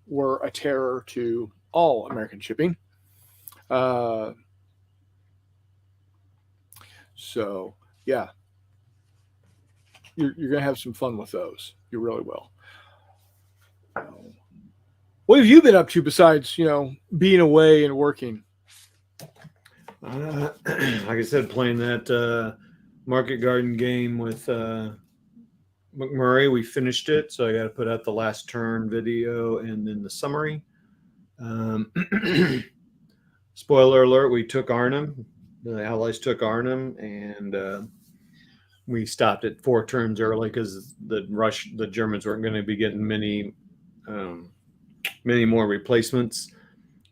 were a terror to all American shipping. So yeah, you're gonna have some fun with those. You really will. What have you been up to besides being away and working? Like I said, playing that Market Garden game with McMurray. We finished it, so I got to put out the last turn video and then the summary. Spoiler alert: we took Arnhem. The Allies took Arnhem, and we stopped it 4 turns early because the Germans weren't going to be getting many more replacements.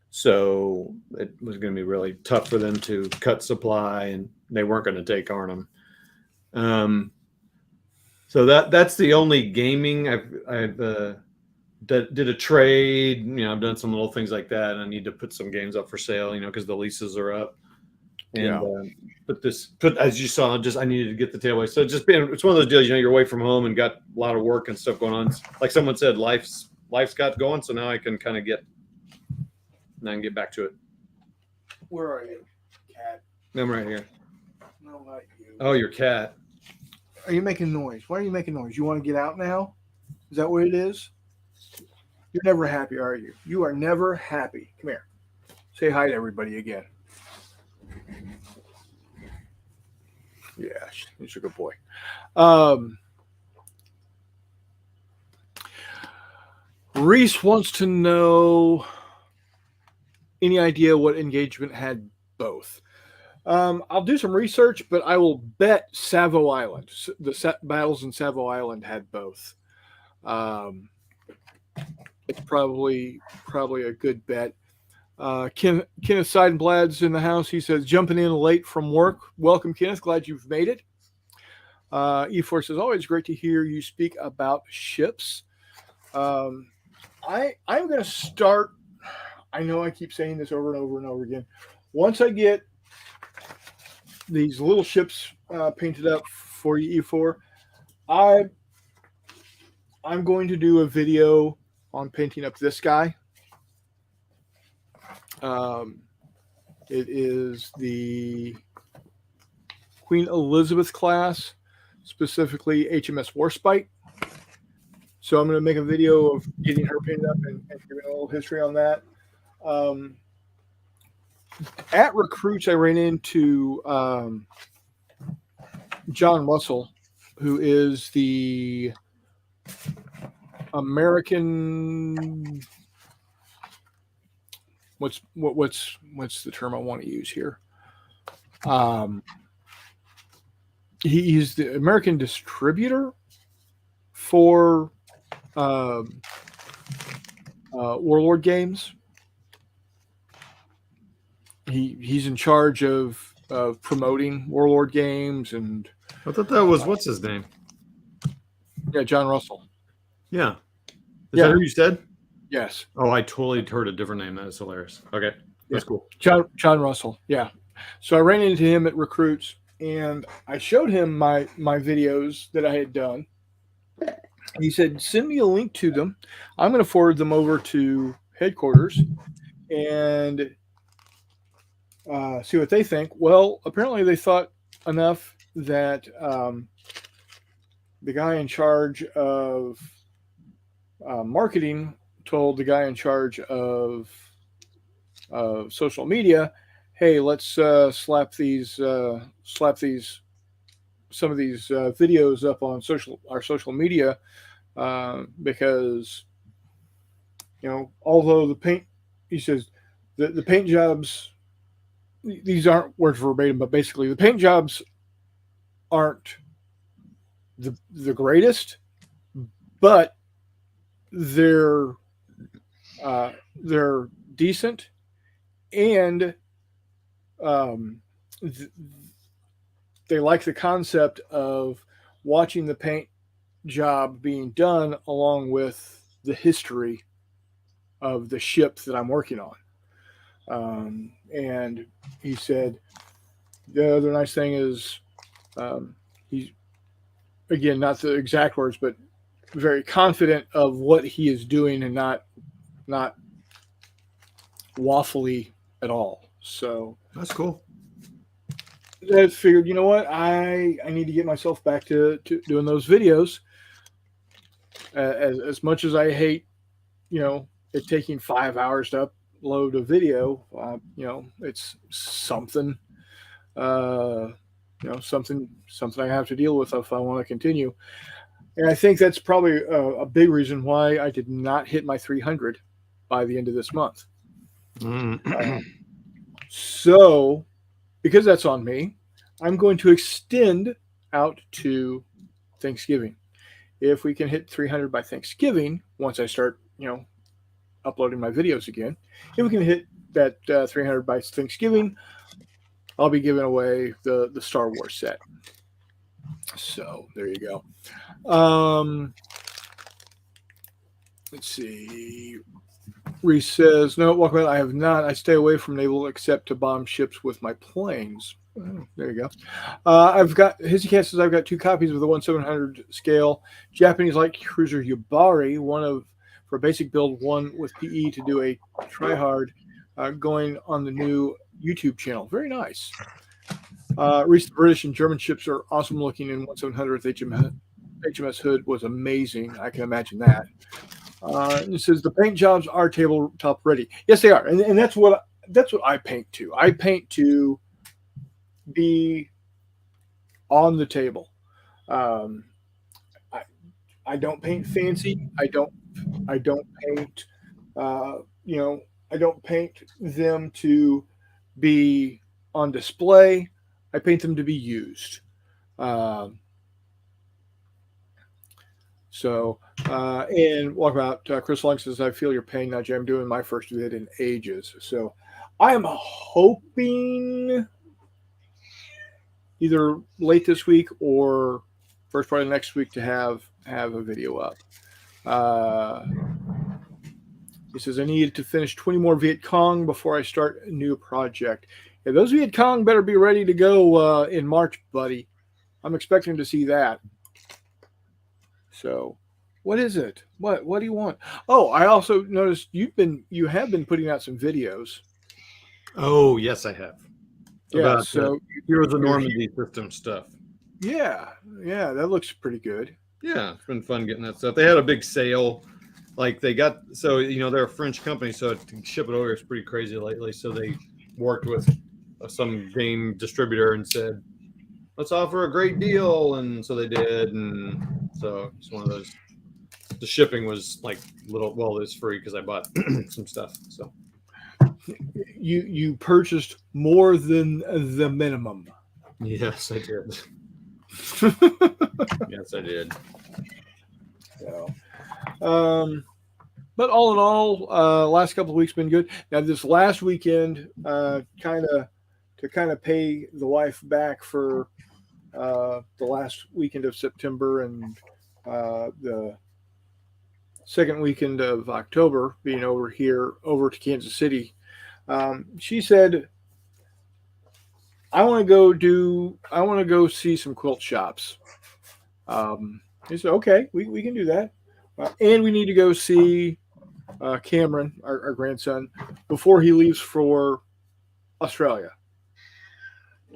So it was going to be really tough for them to cut supply, and they weren't going to take Arnhem. So that's the only gaming I've did a trade. I've done some little things like that, and I need to put some games up for sale. Because the leases are up. And as you saw, I needed to get the tailway. So it's one of those deals. You're away from home and got a lot of work and stuff going on. Like someone said, life's got going. So now I can kind of get back to it. Where are you, cat? I'm right here. No, not you. Oh, your cat. Are you making noise? Why are you making noise? You want to get out now? Is that what it is? You're never happy, are you? You are never happy. Come here. Say hi to everybody again. Yeah, he's a good boy. Reese wants to know any idea what engagement had both. I'll do some research, but I will bet Savo Island. The battles in Savo Island had both. It's probably a good bet. Kenneth Seidenblad's in the house. He says, jumping in late from work. Welcome, Kenneth. Glad you've made it. E4 says, always great to hear you speak about ships. I'm going to start. I know I keep saying this over and over and over again. Once I get these little ships painted up for you, E4, I'm going to do a video on painting up this guy. It is the Queen Elizabeth class, specifically HMS Warspite. So I'm going to make a video of getting her painted up and giving a little history on that. At Recruits, I ran into John Russell, who is the American. What's the term I want to use here? He's the American distributor for Warlord games. He's in charge of promoting Warlord games, and I thought that was what's his name? Yeah, John Russell. Yeah, is that who you said? Yes. Oh, I totally heard a different name. That is hilarious. Okay, that's cool. John Russell. Yeah. So I ran into him at Recruits, and I showed him my videos that I had done. He said, "Send me a link to them. I'm going to forward them over to headquarters and see what they think." Well, apparently they thought enough that the guy in charge of marketing told the guy in charge of social media, "Hey, let's slap some of these videos up on our social media because although the paint," he says, the paint jobs, these aren't words verbatim, but basically the paint jobs aren't the greatest, but they're decent, and they like the concept of watching the paint job being done along with the history of the ship that I'm working on. And he said the other nice thing is he's, again, not the exact words, but very confident of what he is doing and not waffly at all. So that's cool. I figured, you know what, I need to get myself back to doing those videos. As much as I hate, it taking 5 hours to upload a video, it's something, something I have to deal with if I want to continue. And I think that's probably a big reason why I did not hit my 300 by the end of this month. So, because that's on me, I'm going to extend out to Thanksgiving. If we can hit 300 by Thanksgiving, once I start, uploading my videos again, if we can hit that 300 by Thanksgiving, I'll be giving away the Star Wars set. So there you go. Let's see. Reese says, no, Walkman, I have not. I stay away from naval except to bomb ships with my planes. Oh, there you go. I've got, Hizzy Cat says, I've got 2 copies of the 1/700 scale Japanese light cruiser Yubari, one of, for a basic build, one with PE to do a try-hard, going on the new YouTube channel. Very nice. Reese, the British and German ships are awesome looking, and 1/700th HMS Hood was amazing. I can imagine that. It says the paint jobs are tabletop ready. Yes, they are, and that's what I paint to. I paint to be on the table. I don't paint fancy. I don't paint. I don't paint them to be on display. I paint them to be used. And Walkabout, Chris Long says, I feel your pain now, Jay. I'm doing my first vid in ages. So I am hoping either late this week or first part of next week to have a video up. He says, I need to finish 20 more Viet Cong before I start a new project. Yeah, those Viet Cong better be ready to go in March, buddy. I'm expecting to see that. So, what is it? What do you want? Oh, I also noticed you have been putting out some videos. Oh, yes, I have. Yeah, about so Heroes of Normandy system stuff. Yeah, that looks pretty good. Yeah, it's been fun getting that stuff. They had a big sale. Like they got, so they're a French company, so to ship it over is pretty crazy lately. So they worked with some game distributor and said, let's offer a great deal, and so they did, and so it's one of those. The shipping was like it's free because I bought some stuff. So you purchased more than the minimum. Yes, I did. Yes, I did. So, but all in all, last couple of weeks been good. Now this last weekend, kind of pay the wife back for the last weekend of September and the second weekend of October, being over to Kansas City. She said, I want to go see some quilt shops. He said, okay, we can do that. And we need to go see Cameron, our grandson, before he leaves for Australia.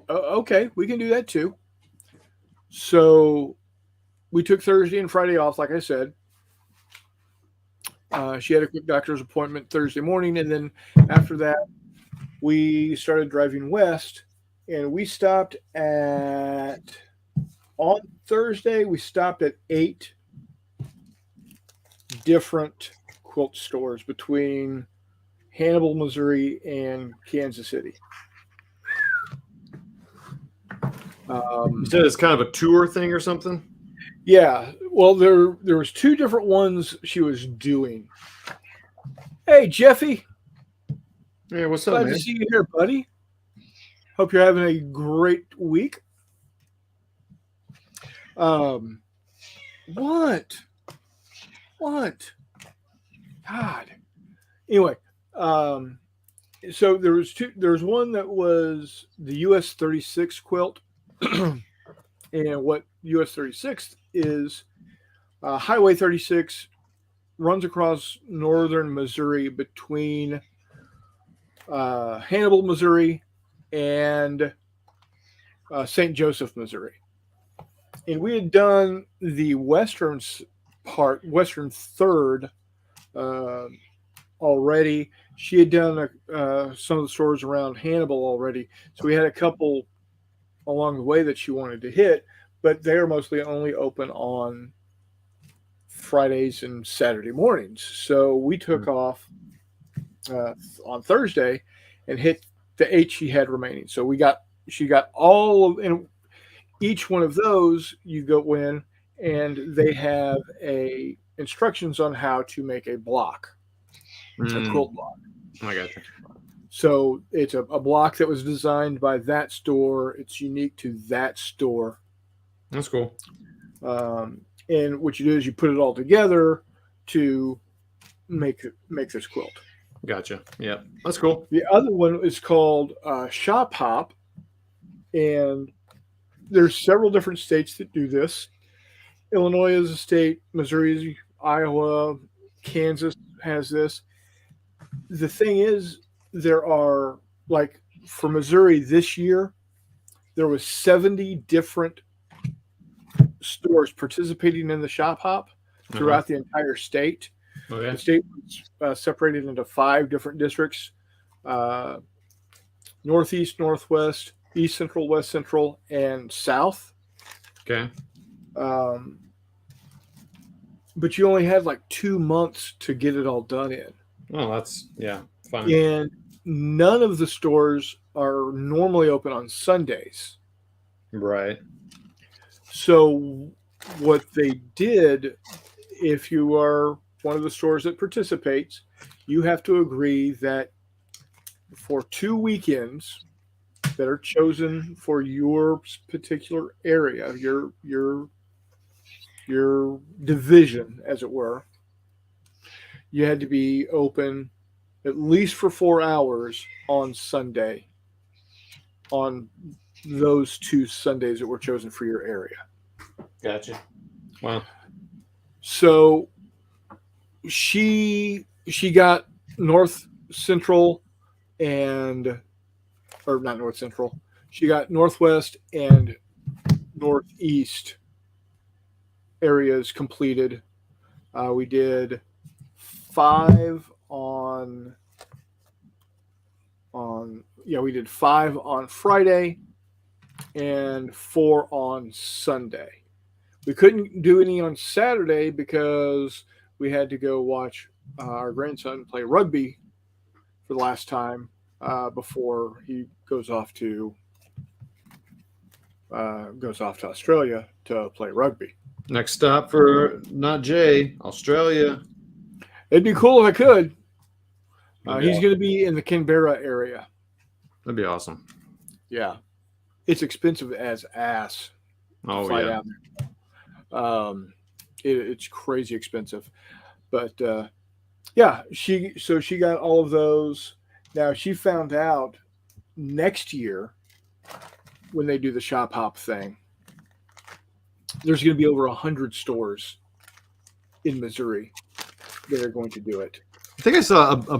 Okay, we can do that too. So we took Thursday and Friday off, like I said. She had a quick doctor's appointment Thursday morning, and then after that, we started driving west, and we stopped on Thursday, we stopped at 8 different quilt stores between Hannibal, Missouri, and Kansas City. You said it's kind of a tour thing or something? Yeah. Well, there was 2 different ones she was doing. Hey, Jeffy. Hey, what's up, Glad man? to see you here, buddy. Hope you're having a great week. Um, what? God. Anyway, so there was two. There was one that was the US 36 quilt, and what US 36 is, Highway 36 runs across northern Missouri between Hannibal, Missouri, and St. Joseph, Missouri. And we had done the western third already. She had done some of the stores around Hannibal already. So we had a couple along the way that she wanted to hit, but they're mostly only open on Fridays and Saturday mornings. So we took off on Thursday and hit the 8 she had remaining. So she got all of, and each one of those you go in and they have instructions on how to make a block, a quilt block. I got you. So it's a block that was designed by that store. It's unique to that store. That's cool. And what you do is you put it all together to make this quilt. Gotcha. Yeah, that's cool. The other one is called Shop Hop, and there's several different states that do this. Illinois is a state, Missouri, Iowa, Kansas has this. The thing is, there are, like, for Missouri this year, there was 70 different stores participating in the Shop Hop throughout the entire state. Okay. The state was separated into 5 different districts: Northeast, Northwest, East Central, West Central, and South. Okay. But you only had like 2 months to get it all done in. Oh, that's fun. And none of the stores are normally open on Sundays. Right. So what they did, if you are one of the stores that participates, you have to agree that for 2 weekends that are chosen for your particular area, your division, as it were, you had to be open at least for 4 hours on Sunday, on those 2 Sundays that were chosen for your area. Gotcha. Wow. So she got North Central or not North Central. She got Northwest and Northeast areas completed. We did 5 we did 5 on Friday and 4 on Sunday. We couldn't do any on Saturday because we had to go watch our grandson play rugby for the last time before he goes off to Australia to play rugby. Next stop for not Jay, Australia. It'd be cool if I could. He's going to be in the Canberra area. That'd be awesome. Yeah, it's expensive as ass. Oh fly yeah. down there. It's crazy expensive, but she got all of those. Now she found out next year when they do the Shop Hop thing, there's going to be over 100 stores in Missouri that are going to do it. I think I saw a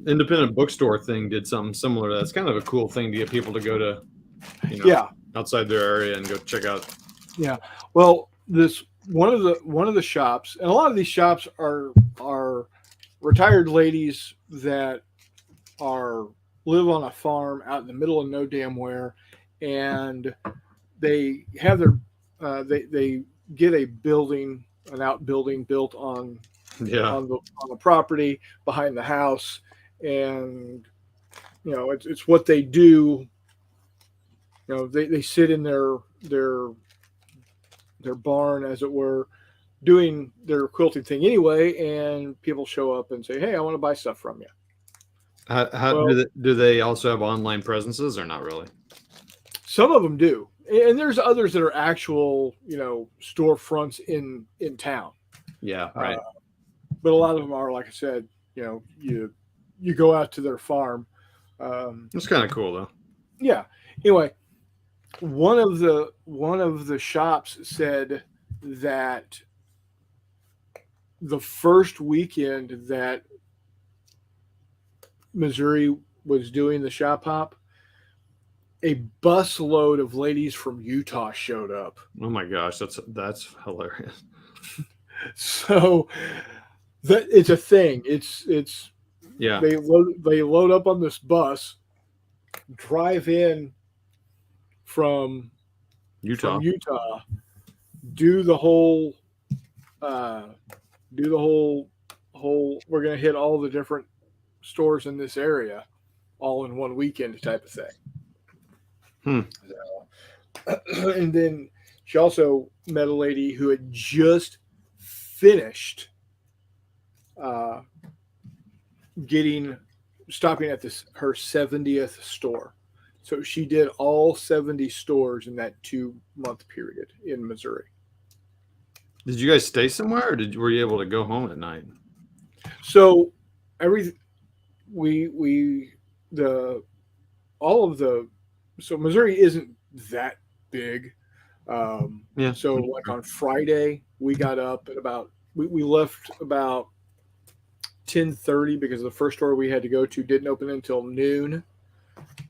independent bookstore thing did something similar. That's kind of a cool thing to get people to go to, outside their area and go check out. Yeah. Well, this one of the shops, and a lot of these shops are retired ladies that live on a farm out in the middle of no damn where, and they have their they get an outbuilding built on the property behind the house, and it's what they do. They sit in their barn, as it were, doing their quilting thing anyway, and people show up and say, "Hey, I want to buy stuff from you." Do they also have online presences or not really? Some of them do, and there's others that are actual, storefronts in town. Yeah, right. But a lot of them are, like I said, you go out to their farm. It's kind of cool though. Yeah. Anyway, one of the shops said that the first weekend that Missouri was doing the shop hop, a busload of ladies from Utah showed up. Oh my gosh, that's hilarious. So that it's a thing. It's Yeah. they load up on this bus, drive in from Utah. do the whole whole we're gonna hit all the different stores in this area all in one weekend type of thing. So, and then she also met a lady who had just finished stopping at her 70th store. So she did all 70 stores in that 2-month period in Missouri. Did you guys stay somewhere, or were you able to go home at night? So so Missouri isn't that big. Yeah. So like on Friday, we got up at we left about 10:30 because the first store we had to go to didn't open until noon.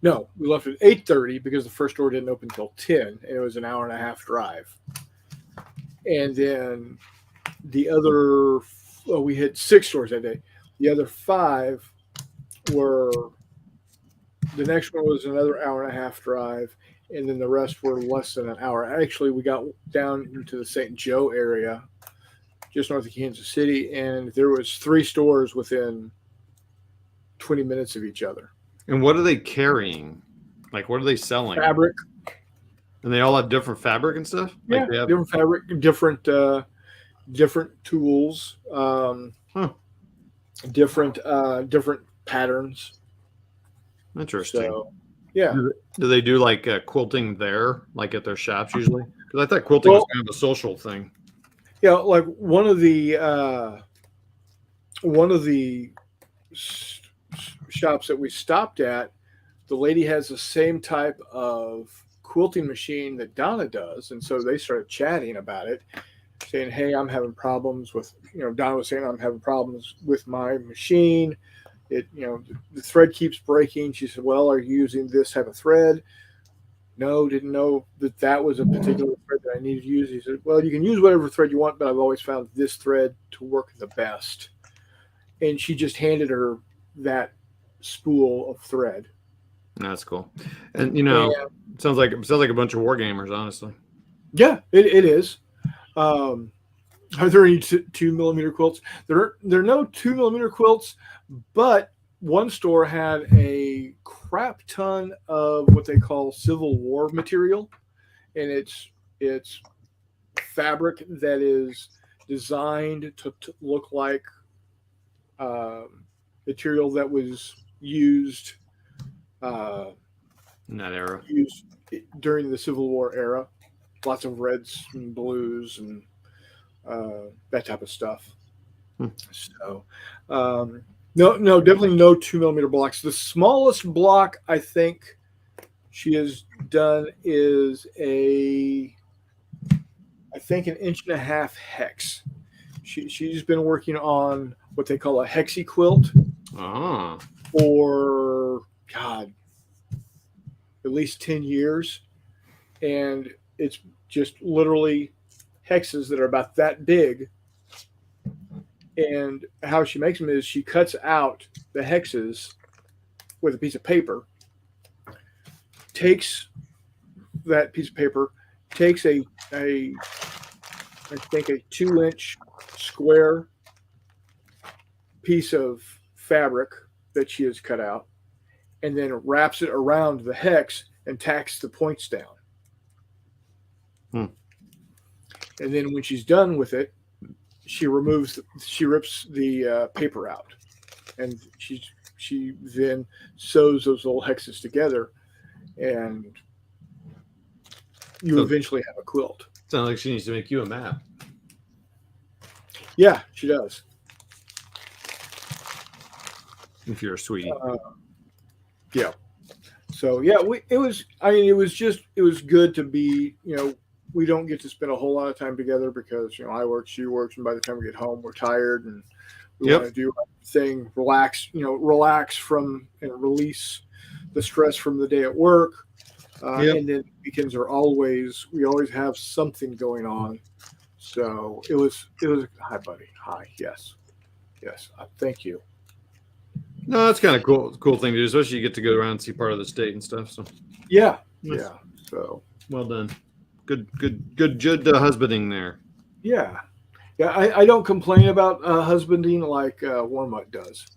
No, we left at 8:30 because the first store didn't open until 10, and it was an hour and a half drive. And then we had 6 stores that day. The other 5 were, the next one was another hour and a half drive, and then the rest were less than an hour. Actually, we got down into the St. Joe area, just north of Kansas City, and there was 3 stores within 20 minutes of each other. And what are they carrying? Like, what are they selling? Fabric. And they all have different fabric and stuff? Yeah, like they have... different fabric, different tools, different patterns. Interesting. So, yeah. Do they do like quilting there, like at their shops usually? Because I thought quilting was kind of a social thing. Yeah, like one of the shops that we stopped at, the lady has the same type of quilting machine that Donna does, and so they started chatting about it, saying, "Hey, I'm having problems with," Donna was saying, "I'm having problems with my machine. It, the thread keeps breaking." She said, "Well, are you using this type of thread?" No, didn't know that was a particular thread that I needed to use. He said, "Well, you can use whatever thread you want, but I've always found this thread to work the best." And she just handed her that spool of thread. That's cool. And it sounds like a bunch of war gamers, honestly. Yeah, it is. Are there any 2mm quilts? There are no 2mm quilts, but one store had a crap ton of what they call Civil War material, and it's fabric that is designed to look like material that was used in that era, used during the Civil War era. Lots of reds and blues and that type of stuff. So, no, definitely no 2mm blocks. The smallest block I think she has done is an 1.5-inch hex. She's been working on what they call a hexi quilt for at least 10 years, and it's just literally hexes that are about that big. And how she makes them is she cuts out the hexes with a piece of paper, takes that piece of paper, takes I think a 2-inch square piece of fabric that she has cut out, and then wraps it around the hex and tacks the points down. And then when she's done with it, she rips the paper out, and she then sews those little hexes together, and you So- eventually have a quilt. Sounds like she needs to make you a map. Yeah, she does. If you're a sweetie. Yeah. So yeah, it was. I mean, it was good to be. We don't get to spend a whole lot of time together because I work, she works, and by the time we get home, we're tired and we Yep. want to do our thing, relax. Relax from and release the stress from the day at work. Yep. And then weekends are we always have something going on. So it was. Hi, buddy. Hi. Yes. Thank you. No, that's kind of cool thing to do, especially you get to go around and see part of the state and stuff. So Yeah. Nice. Yeah. So well done. Good husbanding there. yeah. Yeah, I don't complain about husbanding like Warmutt does.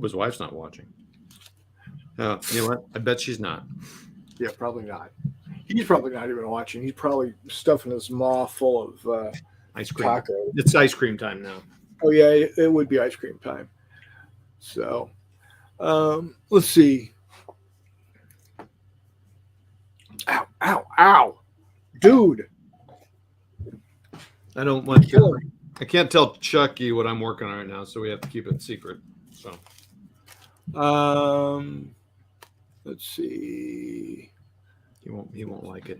His wife's not watching. Oh, you know what? I bet she's not. Yeah, probably not. He's probably not even watching. He's probably stuffing his maw full of Ice cream. tacos. It's ice cream time now. Oh yeah, it would be ice cream time. So, let's see. Ow! Ow! Ow! Dude, I don't want kill to. him. I can't tell Chucky what I'm working on right now, so we have to keep it secret. So Let's see. he won't like it.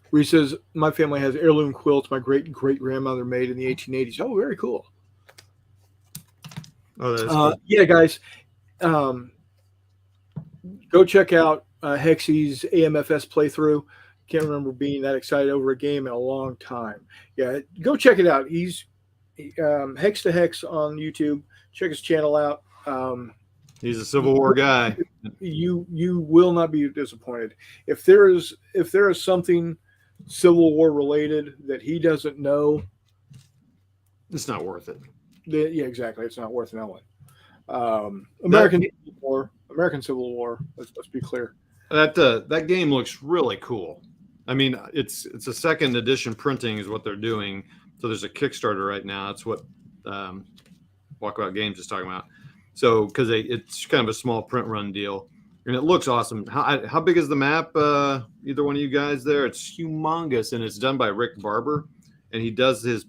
Where he says, my family has heirloom quilts my great-great-grandmother made in the 1880s. Oh, very cool. Oh, that's cool. Yeah, guys. Go check out Hexy's AMFS playthrough. Can't remember being that excited over a game in a long time. Yeah, go check it out. He's Hex to Hex on YouTube. Check his channel out. He's a Civil War guy. You will not be disappointed. If there is something Civil War related that he doesn't know, It's not worth it. yeah, exactly. It's not worth knowing. American Civil War. Let's be clear. That game looks really cool. I mean, it's a second edition printing is what they're doing. So there's a Kickstarter right now. That's what Walkabout Games is talking about. So because it's kind of a small print run deal, and it looks awesome. How big is the map? Either one of you guys there? It's humongous, and it's done by Rick Barber, and he does his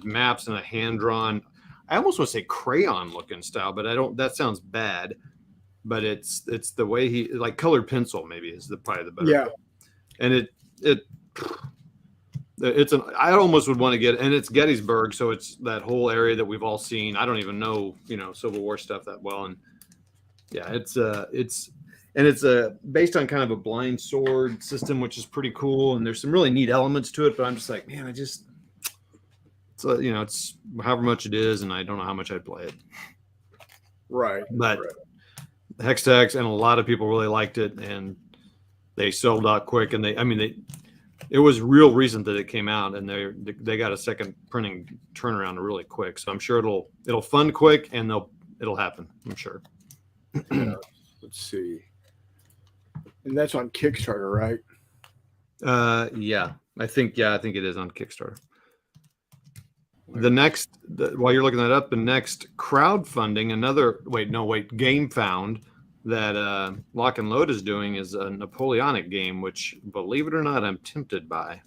maps in a hand drawn. I almost want to say crayon looking style, but I don't. That sounds bad. But it's the way he like colored pencil maybe is probably the better. Yeah. Way. And I almost would want to get, and it's Gettysburg, so it's that whole area that we've all seen. I don't even know Civil War stuff that well, and yeah, it's based on kind of a blind sword system, which is pretty cool, and there's some really neat elements to it. But I'm just like, man, it's however much it is, and I don't know how much I'd play it. Right. But Hex to Hex, and a lot of people really liked it, and they sold out quick, and it was real recent that it came out, and they got a second printing turnaround really quick. So I'm sure it'll fund quick, and it'll happen. I'm sure. Let's see. And that's on Kickstarter, right? Yeah, I think it is on Kickstarter. While you're looking that up, the next crowdfunding, Game Found that Lock and Load is doing is a Napoleonic game, which, believe it or not, I'm tempted by.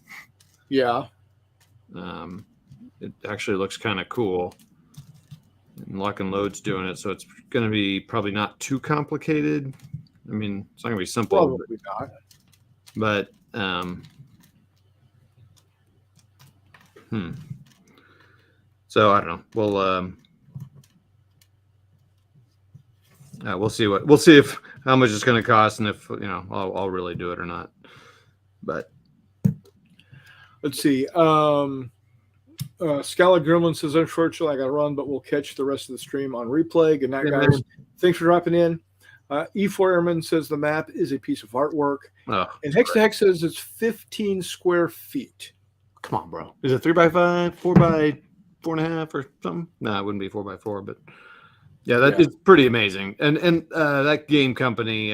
Yeah. It actually looks kind of cool. And Lock and Load's doing it, so it's going to be probably not too complicated. I mean, it's not going to be simple. Probably not. But so I don't know. We'll see if how much it's going to cost, and if I'll really do it or not. But let's see. Scala Gremlin says, unfortunately, I got to run, but we'll catch the rest of the stream on replay. Good night, guys. Thanks for dropping in. E4 Airman says the map is a piece of artwork. And Hex to Hex says it's 15 square feet. Come on, bro. Is it 3x5, 4x4.5 or something? No, it wouldn't be 4x4, but yeah, is pretty amazing. And that game company,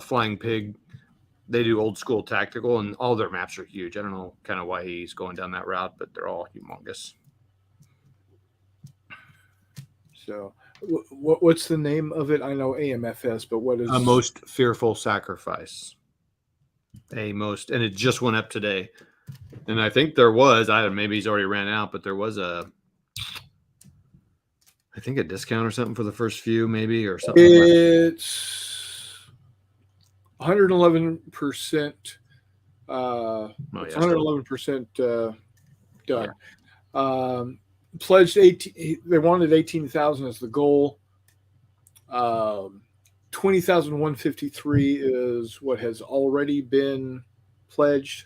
Flying Pig, they do old school tactical, and all their maps are huge. I don't know kind of why he's going down that route, but they're all humongous. So What's the name of it? I know AMFS, but what is A most fearful sacrifice? And it just went up today. And I think there was, maybe he's already ran out, but there was I think a discount or something for the first few, maybe, or something. It's 111%. It's 111% done. Yeah. Pledged 18. They wanted 18,000 as the goal. 20,153 is what has already been pledged.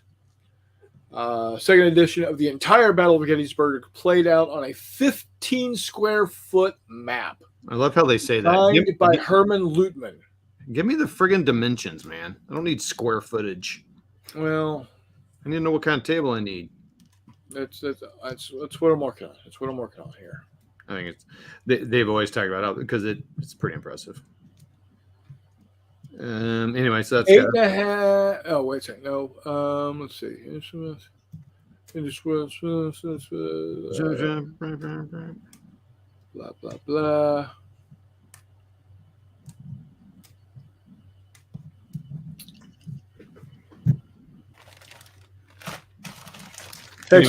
Second edition of the entire Battle of Gettysburg played out on a 15 square foot map. I love how they say that. Signed by Herman Lutman. Give me the friggin' dimensions, man. I don't need square footage. Well, I need to know what kind of table I need. That's what I'm working on. That's what I'm working on here. I think they've always talked about it because it's pretty impressive. Anyway, so that's 8.5. Oh, wait a second. No. Let's see. Blah blah blah. Hex,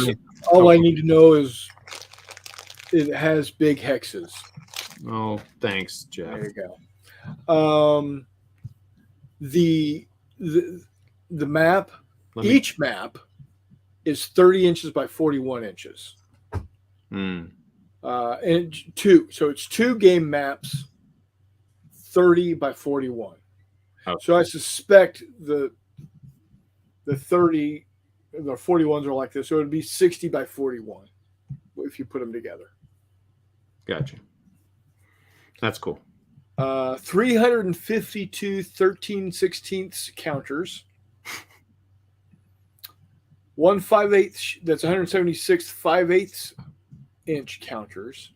all I need to know is it has big hexes. Oh, thanks, Jeff. There you go. The map, each map is 30 inches by 41 inches. And so it's 2 game maps, 30 by 41. Okay. So I suspect the 30, the 41s are like this. So it would be 60 by 41 if you put them together. Gotcha. That's cool. 352 13/16 counters. 1 5/8, that's 176 5/8 inch counters.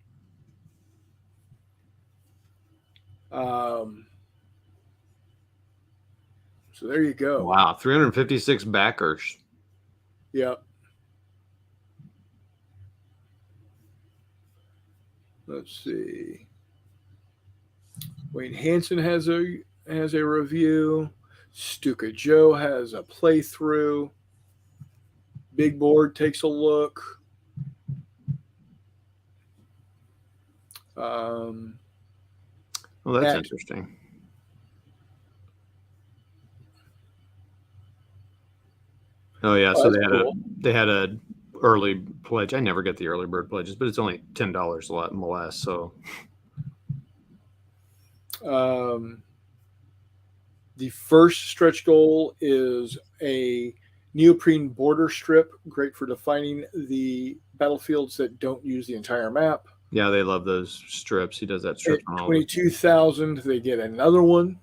So there you go. Wow, 356 backers. Yep. Let's see. Wayne Hansen has a review. Stuka Joe has a playthrough. Big Board takes a look. Well, that's interesting. Oh yeah, so they had a early pledge. I never get the early bird pledges, but it's only $10 a lot less. So, the first stretch goal is a neoprene border strip, great for defining the battlefields that don't use the entire map. Yeah, they love those strips. He does that strip. At 22,000, they get another one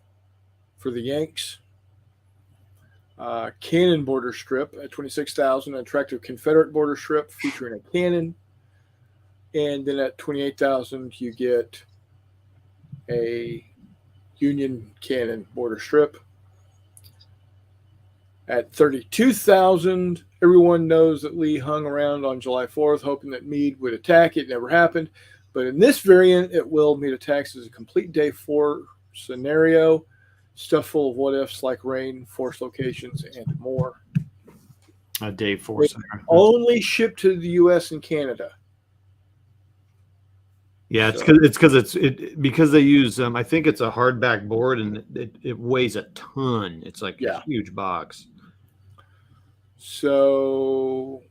for the Yanks. Cannon border strip at 26,000, attractive Confederate border strip featuring a cannon. And then at 28,000, you get a Union cannon border strip. At 32,000, everyone knows that Lee hung around on July 4th, hoping that Meade would attack. It never happened. But in this variant, it will. Meade attacks as a complete day 4 scenario, stuff full of what ifs like rain, force locations, and more. A day 4 scenario. Only shipped to the U.S. and Canada. Yeah, it's because they use I think it's a hardback board and it weighs a ton. It's like a huge box. So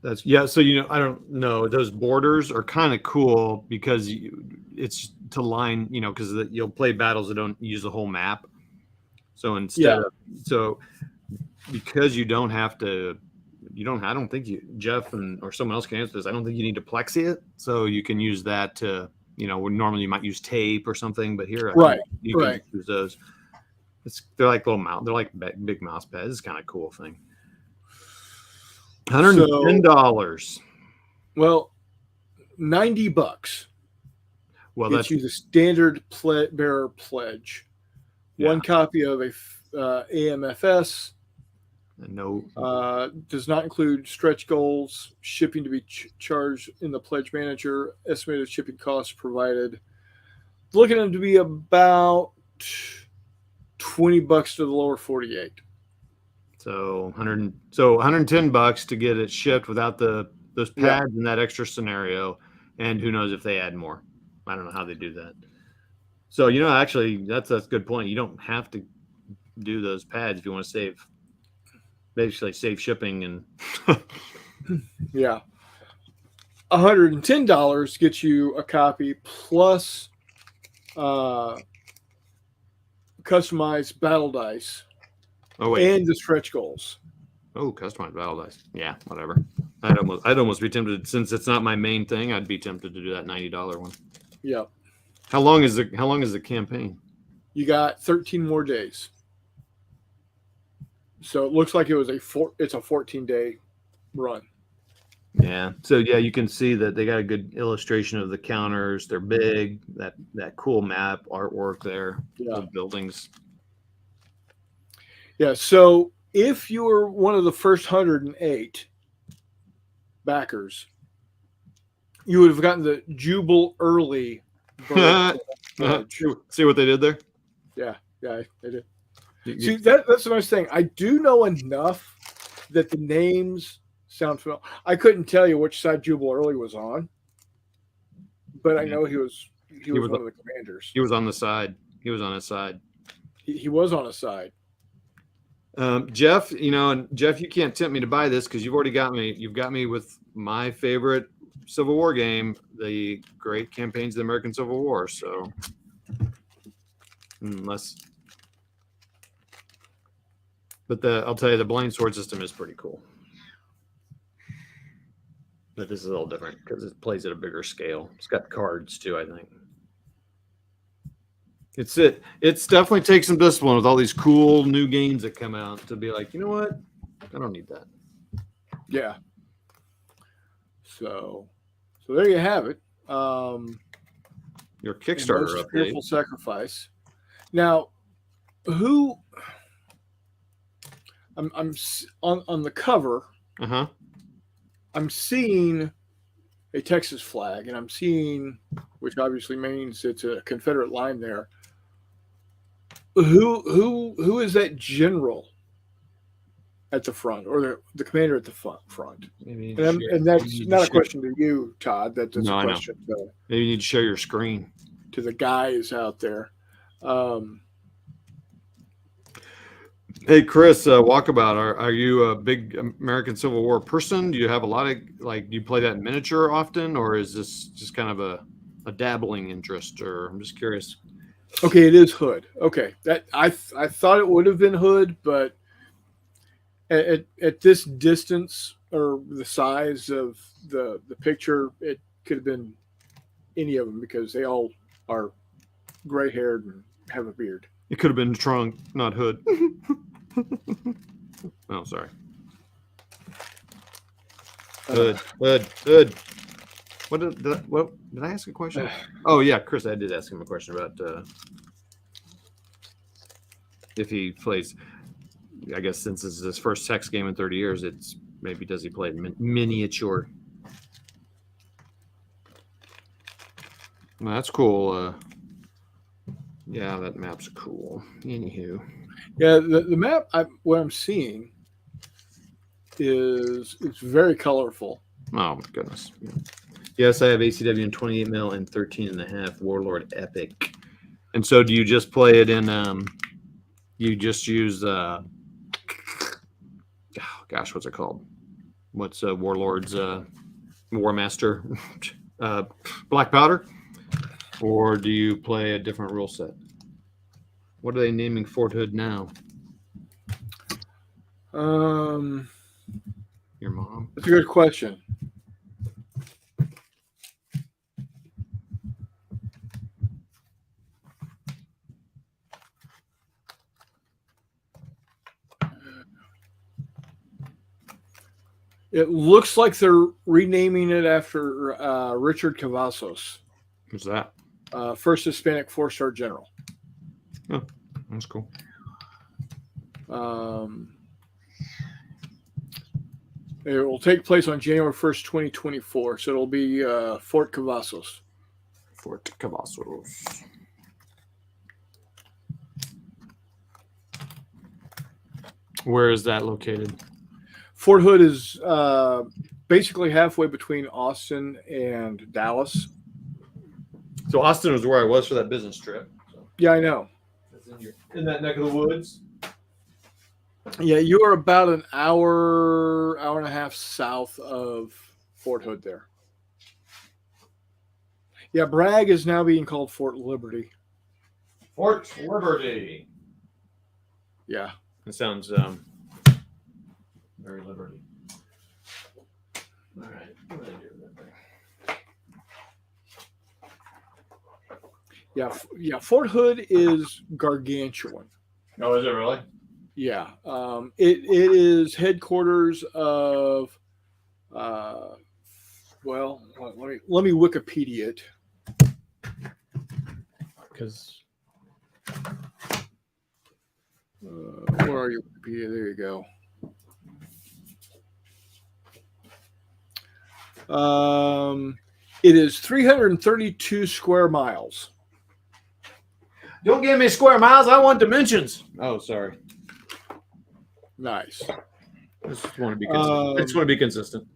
that's So I don't know. Those borders are kind of cool because it's to line because you'll play battles that don't use the whole map. So instead of because you don't have to. I don't think Jeff or someone else can answer this. I don't think you need to plexi it, so you can use that to, normally you might use tape or something, but here, you can use those. They're like little mouse. They're like big mouse pads. It's kind of cool thing. $110. Well, $90. Well, gets you the standard bearer pledge. Yeah. One copy of a AMFS. No. Does not include stretch goals, shipping to be charged in the pledge manager, estimated shipping costs provided. Looking at them to be about $20 to the lower 48. So $110 to get it shipped without those pads in that extra scenario, and who knows if they add more. I don't know how they do that. So actually, that's a good point. You don't have to do those pads if you want to save shipping and. Yeah. $110 gets you a copy plus customized battle dice. Oh wait. And the stretch goals. Oh, customized battle dice. Yeah, whatever. I'd almost be tempted, since it's not my main thing. I'd be tempted to do that $90 one. Yeah. How long is the campaign? You got 13 more days. So it looks like it's a 14-day run. Yeah. So yeah, you can see that they got a good illustration of the counters. They're big. That cool map artwork there. Yeah. The buildings. Yeah. So if you were one of the first 108 backers, you would have gotten the Jubal early. See what they did there? Yeah, they did. See, that's the nice thing. I do know enough that the names sound familiar. I couldn't tell you which side Jubal Early was on, but I know he was one of the commanders. He was on the side. He was on his side. He was on his side. Jeff, Jeff, you can't tempt me to buy this because you've already got me. You've got me with my favorite Civil War game, the Great Campaigns of the American Civil War. So, I'll tell you, the blind sword system is pretty cool. But this is a little different because it plays at a bigger scale. It's got cards too, I think. It's definitely takes some discipline with all these cool new games that come out to be like, you know what? I don't need that. Yeah. So there you have it. Your Kickstarter update. Fearful Sacrifice. Now, who? I'm on the cover. I'm seeing a Texas flag, and I'm seeing, which obviously means it's a Confederate line there. Who is that general at the front, or the commander at the front? And that's not a question to you, Todd. That's a question to, maybe you need to share your screen to the guys out there. Hey, Chris, Walkabout, are you a big American Civil War person? Do you have a lot of, do you play that in miniature often, or is this just kind of a dabbling interest? Or I'm just curious. Okay, it is Hood. Okay, that I thought it would have been Hood, but at this distance or the size of the picture, it could have been any of them because they all are gray-haired and have a beard. It could have been Trunk, not Hood. Oh, sorry. Hood. What did I ask a question? Oh yeah, Chris, I did ask him a question about if he plays. I guess since this is his first text game in 30 years, it's maybe does he play miniature? Well, that's cool. Yeah, that map's cool. Anywho. Yeah, the map, what I'm seeing is it's very colorful. Oh, my goodness. Yeah. Yes, I have ACW in 28 mil and 13.5 Warlord Epic. And so do you just play it in, you just use, gosh, what's it called? What's Warlord's War Master? Black Powder? Or do you play a different rule set? What are they naming Fort Hood now? Your mom? That's a good question. It looks like they're renaming it after Richard Cavazos. Who's that? First Hispanic 4-star general. Oh, that's cool. It will take place on January 1st, 2024. So it'll be Fort Cavazos. Fort Cavazos. Where is that located? Fort Hood is basically halfway between Austin and Dallas. So Austin was where I was for that business trip. So Yeah, I know. that's in that neck of the woods. Yeah, you are about an hour and a half south of Fort Hood there. Yeah, Bragg is now being called Fort Liberty. Fort Liberty. Yeah. It sounds very liberty. All right. What did I do with that thing? Yeah. Fort Hood is gargantuan. Oh, is it really? Yeah. It is headquarters of. Well, let me Wikipedia it. Because where are you, Wikipedia? There you go. It is 332 square miles. don't give me square miles. I want dimensions. Oh, sorry. Nice. I just want to be consistent. I just want to be consistent.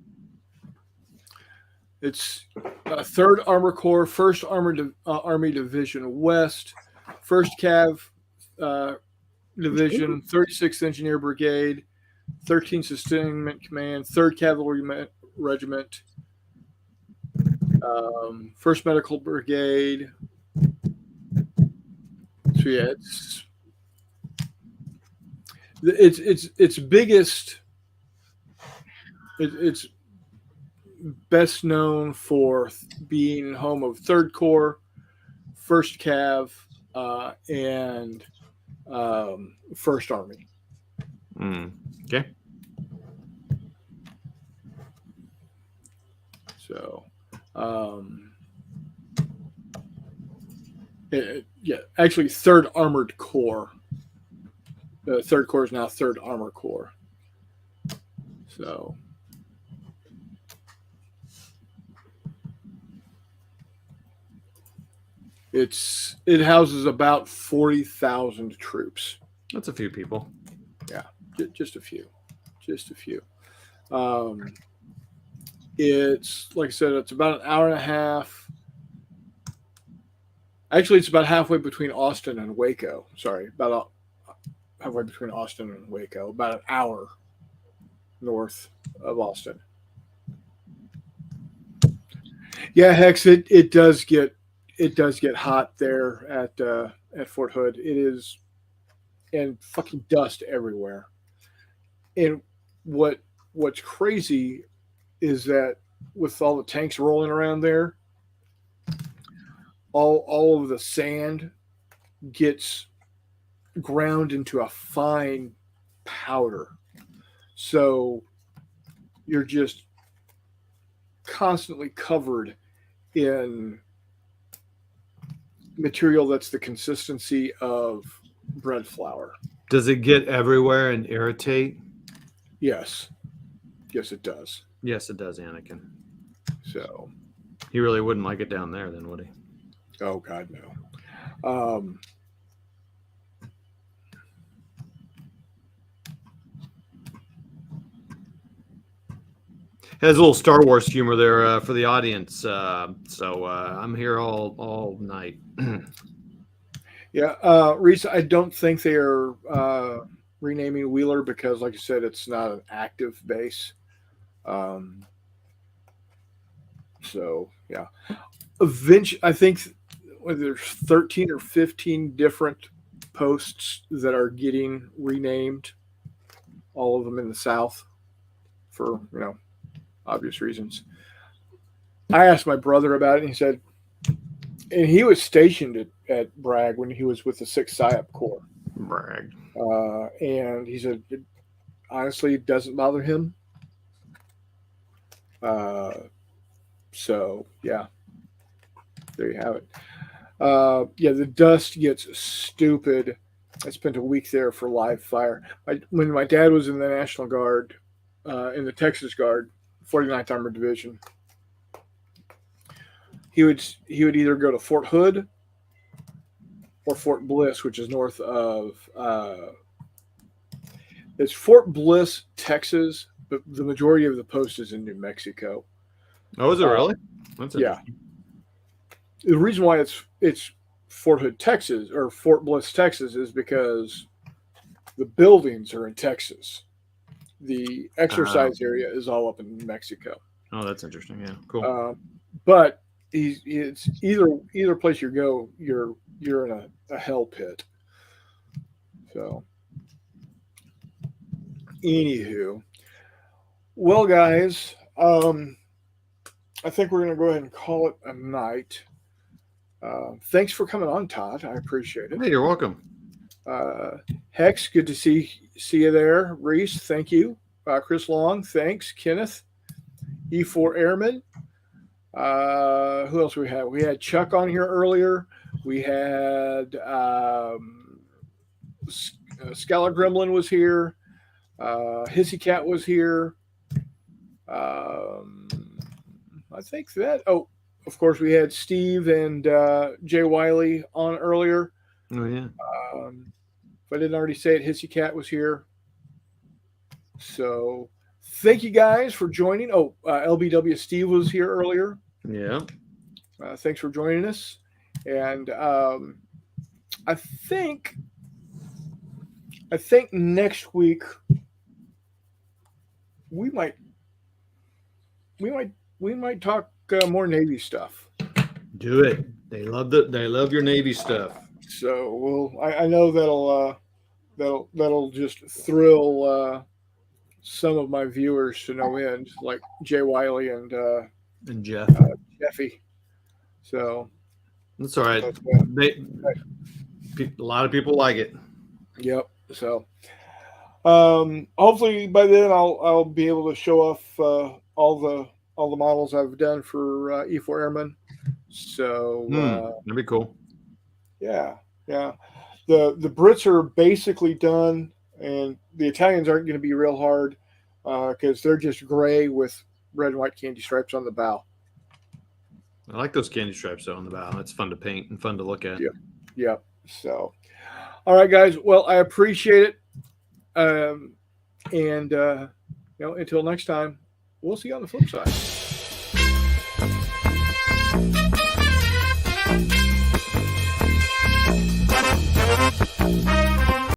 It's 3rd Armor Corps, 1st Army Division West, 1st Cav Division, 36th Engineer Brigade, 13th Sustainment Command, 3rd Cavalry Regiment, 1st Medical Brigade. So yeah, its biggest. It's best known for being home of 3rd Corps, 1st Cav, and 1st Army. Okay. So, actually 3rd Armored Corps. The 3rd Corps is now 3rd Armor Corps. So, it houses about 40,000 troops. That's a few people. Yeah, just a few. It's like I said, it's about an hour and a half. Actually, it's about halfway between Austin and Waco. Sorry, about halfway between Austin and Waco. About an hour north of Austin. Yeah, Hex, it does get hot there at Fort Hood. It is, and fucking dust everywhere. And what's crazy is that with all the tanks rolling around there, all of the sand gets ground into a fine powder. So you're just constantly covered in material that's the consistency of bread flour. Does it get everywhere and irritate? Yes, it does. Yes, it does, Anakin. So he really wouldn't like it down there, then, would he? Oh God, no. Has a little Star Wars humor there for the audience. So I'm here all night. Yeah, Reese, I don't think they are renaming Wheeler because, like I said, it's not an active base. So yeah, eventually, I think there's 13 or 15 different posts that are getting renamed. All of them in the South, for obvious reasons. I asked my brother about it, and he said, and he was stationed at Bragg when he was with the 6th PSYOP Corps. Bragg. And he said, honestly, it doesn't bother him. So, yeah, there you have it. Yeah, the dust gets stupid. I spent a week there for live fire. When my dad was in the National Guard, in the Texas Guard, 49th Armored Division. He would either go to Fort Hood or Fort Bliss, which is north of. It's Fort Bliss, Texas, but the majority of the post is in New Mexico. Oh, is it really? That's yeah. The reason why it's Fort Hood, Texas, or Fort Bliss, Texas, is because the buildings are in Texas. The exercise area is all up in New Mexico. Oh, that's interesting. Yeah, cool. But it's either place you go, you're in a hell pit. So, anywho, well, guys, I think we're going to go ahead and call it a night. Thanks for coming on, Todd. I appreciate it. Hey, you're welcome. Hex, good to see you there. Reese, thank you. Chris Long, thanks. Kenneth, E4 Airman. Who else we had? We had Chuck on here earlier. We had Scalar Gremlin was here. Hissy Cat was here. I think that. Oh, of course, we had Steve and Jay Wiley on earlier. Oh, yeah. If I didn't already say it, Hissy Cat was here. So thank you guys for joining. Oh, LBW Steve was here earlier. Yeah. Thanks for joining us. And I think next week we might talk more Navy stuff. Do it. They love your Navy stuff. So I know that'll just thrill some of my viewers to no end, like Jay Wiley and Jeff, Jeffy. So that's all right. A lot of people like it. Yep. So hopefully by then I'll be able to show off all the models I've done for E4 Airmen. So that'd be cool. Yeah. The Brits are basically done, and the Italians aren't going to be real hard because they're just gray with red and white candy stripes on the bow. I like those candy stripes though on the bow. It's fun to paint and fun to look at. Yeah. So, all right, guys. Well, I appreciate it. And until next time, we'll see you on the flip side.